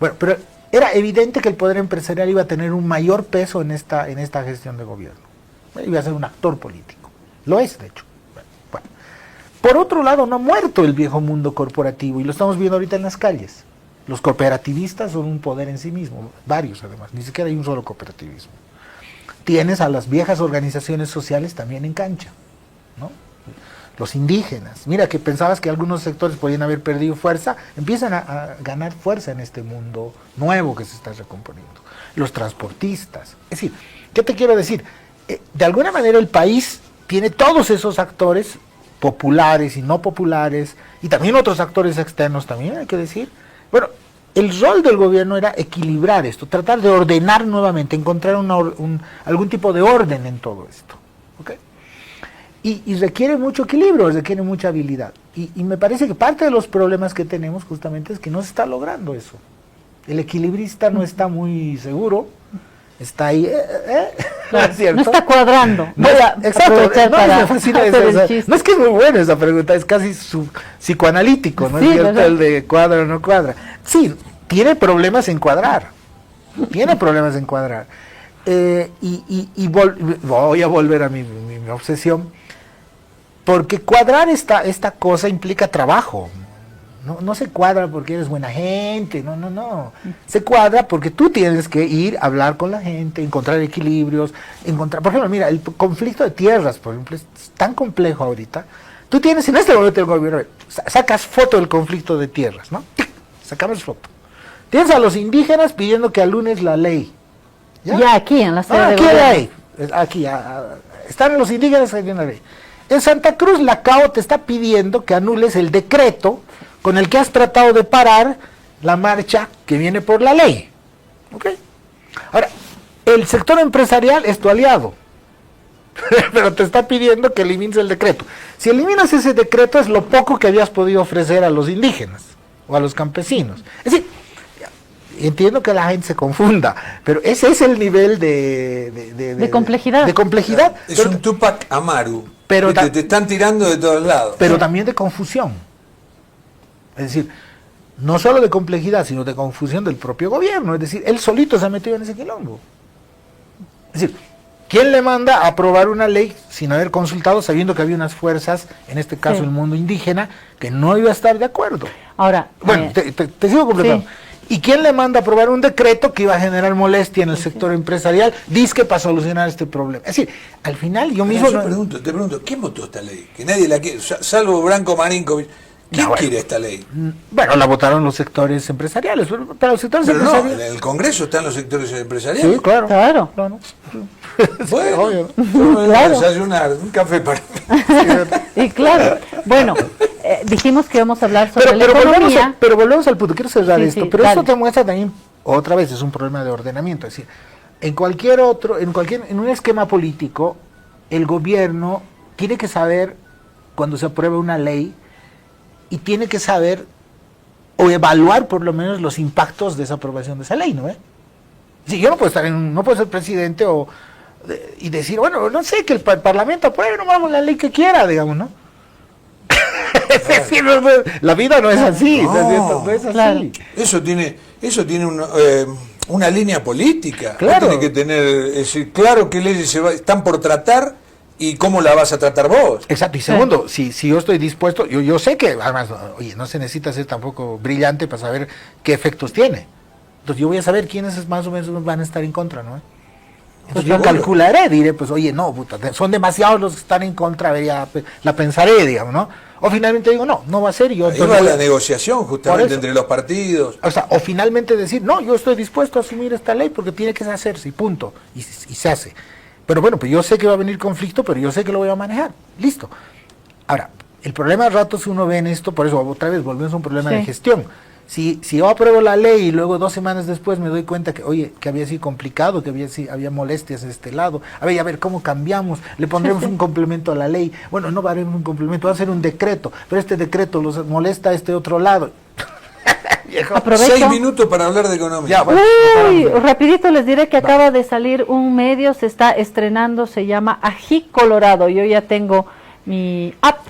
Bueno, pero era evidente que el poder empresarial iba a tener un mayor peso en esta gestión de gobierno. Iba a ser un actor político. Lo es, de hecho. Bueno. Por otro lado, no ha muerto el viejo mundo corporativo, y lo estamos viendo ahorita en las calles. Los cooperativistas son un poder en sí mismo, varios además, ni siquiera hay un solo cooperativismo. Tienes a las viejas organizaciones sociales también en cancha, ¿no? Los indígenas, mira que pensabas que algunos sectores podían haber perdido fuerza, empiezan a ganar fuerza en este mundo nuevo que se está recomponiendo. Los transportistas, es decir, ¿qué te quiero decir? De alguna manera el país tiene todos esos actores populares y no populares, y también otros actores externos también, hay que decir. Bueno, el rol del gobierno era equilibrar esto, tratar de ordenar nuevamente, encontrar algún tipo de orden en todo esto. ¿Okay? Y requiere mucho equilibrio, requiere mucha habilidad. Y me parece que parte de los problemas que tenemos justamente es que no se está logrando eso. El equilibrista no está muy seguro, está ahí, Claro, ¿cierto? no está cuadrando. No, exacto, no es que es muy buena esa pregunta, es casi psicoanalítico, ¿no? Sí, es cierto, ¿verdad? el de cuadra o no cuadra. Sí, tiene problemas en cuadrar, voy a volver a mi obsesión, porque cuadrar esta cosa implica trabajo. No se cuadra porque eres buena gente, no. Se cuadra porque tú tienes que ir a hablar con la gente, encontrar equilibrios, por ejemplo, mira, el conflicto de tierras, por ejemplo, es tan complejo ahorita. Tú tienes en este momento el gobierno, sacas foto del conflicto de tierras, ¿no? Sacamos foto. Tienes a los indígenas pidiendo que alunes la ley. Ya aquí en la sede de aquí gobierno. hay, aquí, están los indígenas que hay una ley. En Santa Cruz, la CAO te está pidiendo que anules el decreto con el que has tratado de parar la marcha que viene por la ley. ¿Ok? Ahora, el sector empresarial es tu aliado, pero te está pidiendo que elimines el decreto. Si eliminas ese decreto, es lo poco que habías podido ofrecer a los indígenas o a los campesinos. Es decir, entiendo que la gente se confunda, pero ese es el nivel de complejidad. De complejidad. Es un Tupac Amaru. Pero te están tirando de todos lados. Pero también de confusión. Es decir, no solo de complejidad, sino de confusión del propio gobierno. Es decir, él solito se ha metido en ese quilombo. Es decir, ¿quién le manda a aprobar una ley sin haber consultado, sabiendo que había unas fuerzas, en este caso Sí. el mundo indígena, que no iba a estar de acuerdo? Ahora, Bueno, te sigo completando. Sí. ¿Y quién le manda a aprobar un decreto que iba a generar molestia en el sector empresarial, dizque para solucionar este problema? Es decir, al final yo mismo... Te pregunto, ¿quién votó esta ley? Que nadie la quiere, salvo Branco Marinkovic. ¿Quién quiere esta ley? Bueno, la votaron los sectores empresariales, pero para los sectores Pero no, empresariales... en el Congreso están los sectores empresariales. Sí, claro. Claro. Claro. Bueno, obvio. yo me voy a Claro. desayunar, un café para Y claro, bueno, dijimos que íbamos a hablar sobre la volvemos economía. pero volvemos al punto, quiero cerrar Sí, esto, sí, pero dale. esto te muestra también, otra vez, es un problema de ordenamiento, es decir, en un esquema político, el gobierno tiene que saber cuando se aprueba una ley y tiene que saber o evaluar por lo menos los impactos de esa aprobación de esa ley, ¿no? Si yo no puedo no puedo ser presidente y decir, bueno, no sé, que el Parlamento apruebe, no vamos la ley que quiera, digamos, ¿no? Es decir, la vida no es así, no es así. Claro. Eso tiene una línea política. Claro. Tiene que tener, es decir, claro qué leyes están por tratar y cómo la vas a tratar vos. Exacto, y segundo, si yo estoy dispuesto, yo sé que además, oye, no se necesita ser tampoco brillante para saber qué efectos tiene. Entonces yo voy a saber quiénes más o menos van a estar en contra, ¿no? Entonces yo calcularé, diré, pues oye, no, puta, son demasiados los que están en contra, a ver, ya la pensaré, digamos, ¿no? O finalmente digo, no va a ser, y yo... Ahí va la negociación justamente entre los partidos. O sea, o finalmente decir, no, yo estoy dispuesto a asumir esta ley porque tiene que hacerse, y punto, y se hace. Pero bueno, pues yo sé que va a venir conflicto, pero yo sé que lo voy a manejar, listo. Ahora, el problema a ratos uno ve en esto, por eso otra vez volvemos a un problema de gestión. Si yo apruebo la ley y luego 2 semanas después me doy cuenta que, oye, que había sido complicado, que había molestias de este lado, a ver, ¿cómo cambiamos? Le pondremos un complemento a la ley. Bueno, no haremos un complemento, va a ser un decreto, pero este decreto los molesta a este otro lado. Aprovecho. 6 minutos para hablar de economía. Ya, bueno, Uy, rapidito les diré que acaba de salir un medio, se está estrenando, se llama Ají Colorado. Yo ya tengo mi app,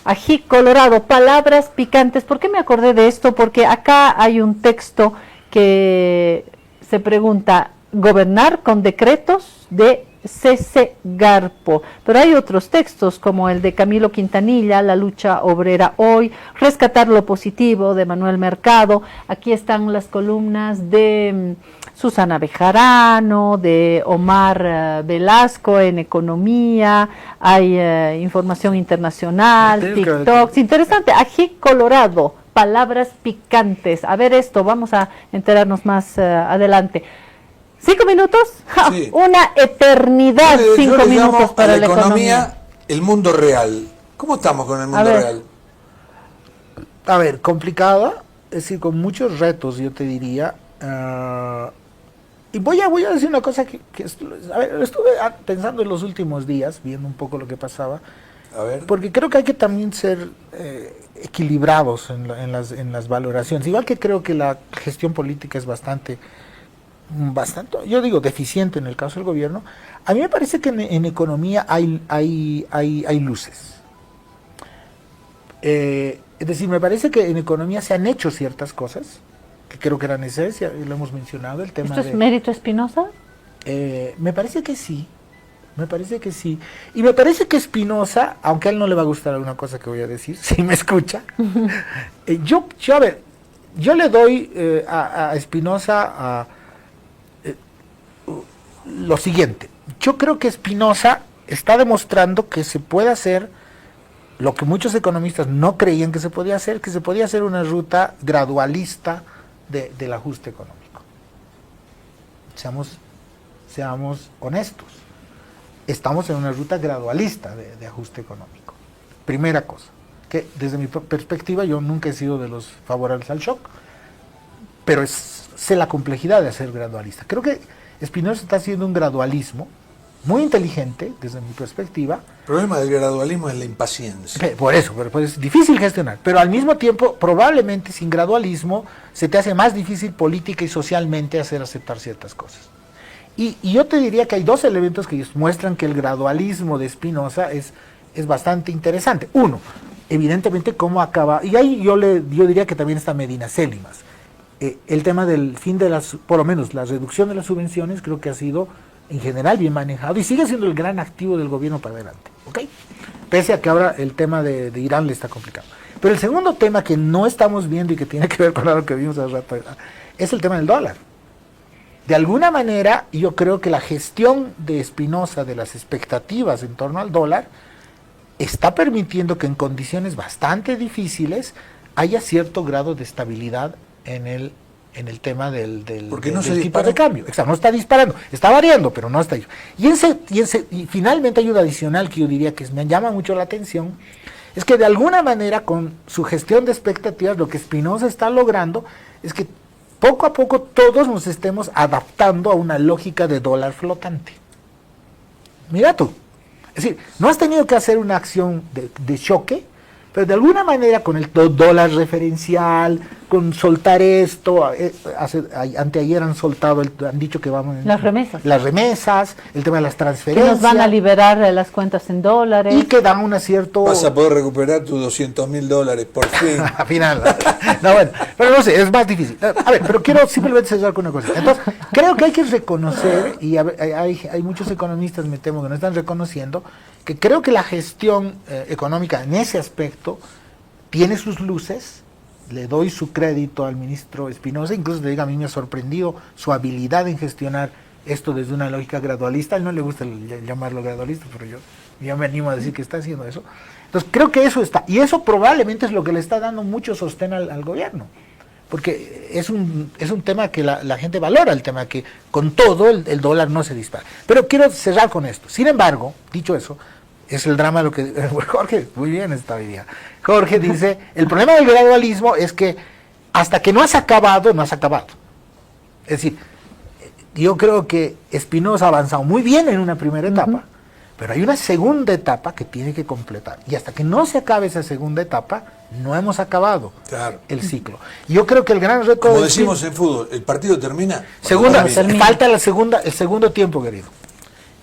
Ají Colorado, palabras picantes. ¿Por qué me acordé de esto? Porque acá hay un texto que se pregunta, gobernar con decretos de C.C. Garpo, pero hay otros textos como el de Camilo Quintanilla, La lucha obrera hoy, Rescatar lo positivo de Manuel Mercado. Aquí están las columnas de Susana Bejarano, de Omar Velasco en economía, hay información internacional, TikToks, interesante. Ají Colorado, palabras picantes. A ver esto, vamos a enterarnos más adelante. 5 minutos, Sí. Una eternidad. Yo 5 le llamo minutos para a la economía. el mundo real. ¿Cómo estamos con el mundo ver. real? a ver, complicada, es decir, con muchos retos, yo te diría. Y voy a decir una cosa a ver, estuve pensando en los últimos días, viendo un poco lo que pasaba, A ver. porque creo que hay que también ser equilibrados en las valoraciones. Igual que creo que la gestión política es bastante, yo digo, deficiente en el caso del gobierno. A mí me parece que en economía hay luces. Es decir, me parece que en economía se han hecho ciertas cosas que creo que eran necesarias, y lo hemos mencionado, el tema ¿Esto es mérito Espinosa? me parece que sí. Y me parece que Espinosa, aunque a él no le va a gustar alguna cosa que voy a decir, si me escucha, yo le doy a Espinosa lo siguiente. Yo creo que Espinosa está demostrando que se puede hacer lo que muchos economistas no creían que se podía hacer una ruta gradualista del ajuste económico. Seamos honestos. Estamos en una ruta gradualista de ajuste económico. Primera cosa, que desde mi perspectiva yo nunca he sido de los favorables al shock, pero sé la complejidad de hacer gradualista. Creo que Espinosa está haciendo un gradualismo muy inteligente desde mi perspectiva. El problema del gradualismo es la impaciencia. Por eso, pero es difícil gestionar. Pero al mismo tiempo, probablemente sin gradualismo, se te hace más difícil política y socialmente hacer aceptar ciertas cosas. Y yo te diría que hay 2 elementos que muestran que el gradualismo de Espinosa es bastante interesante. Uno, evidentemente cómo acaba, y ahí yo diría que también está Medina Célimas. El tema del fin por lo menos la reducción de las subvenciones, creo que ha sido en general bien manejado y sigue siendo el gran activo del gobierno para adelante, ¿ok? Pese a que ahora el tema de Irán le está complicado. Pero el segundo tema que no estamos viendo y que tiene que ver con lo que vimos hace rato es el tema del dólar. De alguna manera, yo creo que la gestión de Espinosa de las expectativas en torno al dólar está permitiendo que en condiciones bastante difíciles haya cierto grado de estabilidad en el tema del tipo de cambio. Exacto, no está disparando, está variando, pero no está. Y finalmente hay una adicional que yo diría que me llama mucho la atención, es que de alguna manera con su gestión de expectativas lo que Espinosa está logrando es que poco a poco todos nos estemos adaptando a una lógica de dólar flotante. Mira tú, es decir, no has tenido que hacer una acción de choque, pero de alguna manera con el dólar referencial, con soltar esto, anteayer han soltado, han dicho que vamos... Las remesas. Las remesas, el tema de las Que transferencias. nos van a liberar de las cuentas en dólares. Y que dan un cierto... Vas a poder recuperar tus $200.000 por fin. Al final. No, bueno, pero no sé, es más difícil. A ver, pero quiero simplemente cerrar con una cosa. Entonces, creo que hay que reconocer, y hay muchos economistas, me temo, que no están reconociendo, que creo que la gestión económica en ese aspecto tiene sus luces. Le doy su crédito al ministro Espinosa, incluso te digo, a mí me ha sorprendido su habilidad en gestionar esto desde una lógica gradualista. A él no le gusta llamarlo gradualista, pero yo me animo a decir que está haciendo eso. Entonces creo que eso está, y eso probablemente es lo que le está dando mucho sostén al gobierno, porque es un tema que la gente valora, el tema que con todo el dólar no se dispara. Pero quiero cerrar con esto. Sin embargo, dicho eso, es el drama de lo que... Jorge, muy bien esta idea. Jorge dice, el problema del gradualismo es que hasta que no has acabado, no has acabado. Es decir, yo creo que Espinosa ha avanzado muy bien en una primera etapa, pero hay una segunda etapa que tiene que completar. Y hasta que no se acabe esa segunda etapa, no hemos acabado el ciclo. Yo creo que el gran reto... Como decimos en fútbol, ¿el partido termina? Falta el segundo tiempo, querido.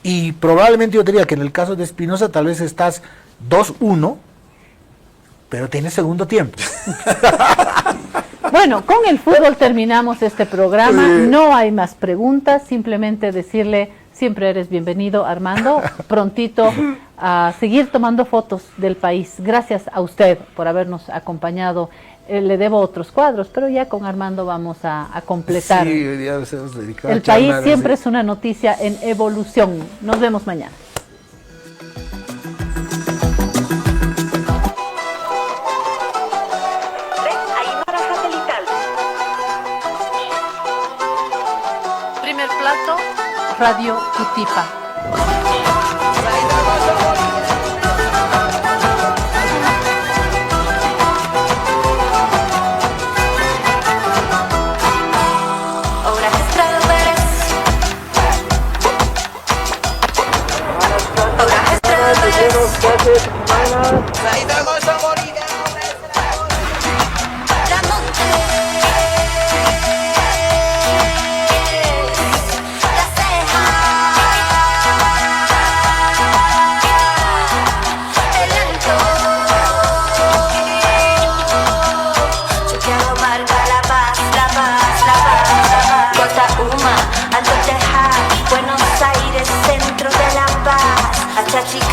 Y probablemente yo diría que en el caso de Espinosa tal vez estás 2-1, pero tienes segundo tiempo. Bueno, con el fútbol terminamos este programa. No hay más preguntas, simplemente decirle, siempre eres bienvenido, Armando. Prontito a seguir tomando fotos del país. Gracias a usted por habernos acompañado. Le debo otros cuadros, pero ya con Armando vamos a completar. Sí, hoy día nos hemos dedicado el país siempre es una noticia en evolución. Nos vemos mañana. Primer plato, Radio Cutipa. Buenos Aires, centro de la paz, hasta Chicago.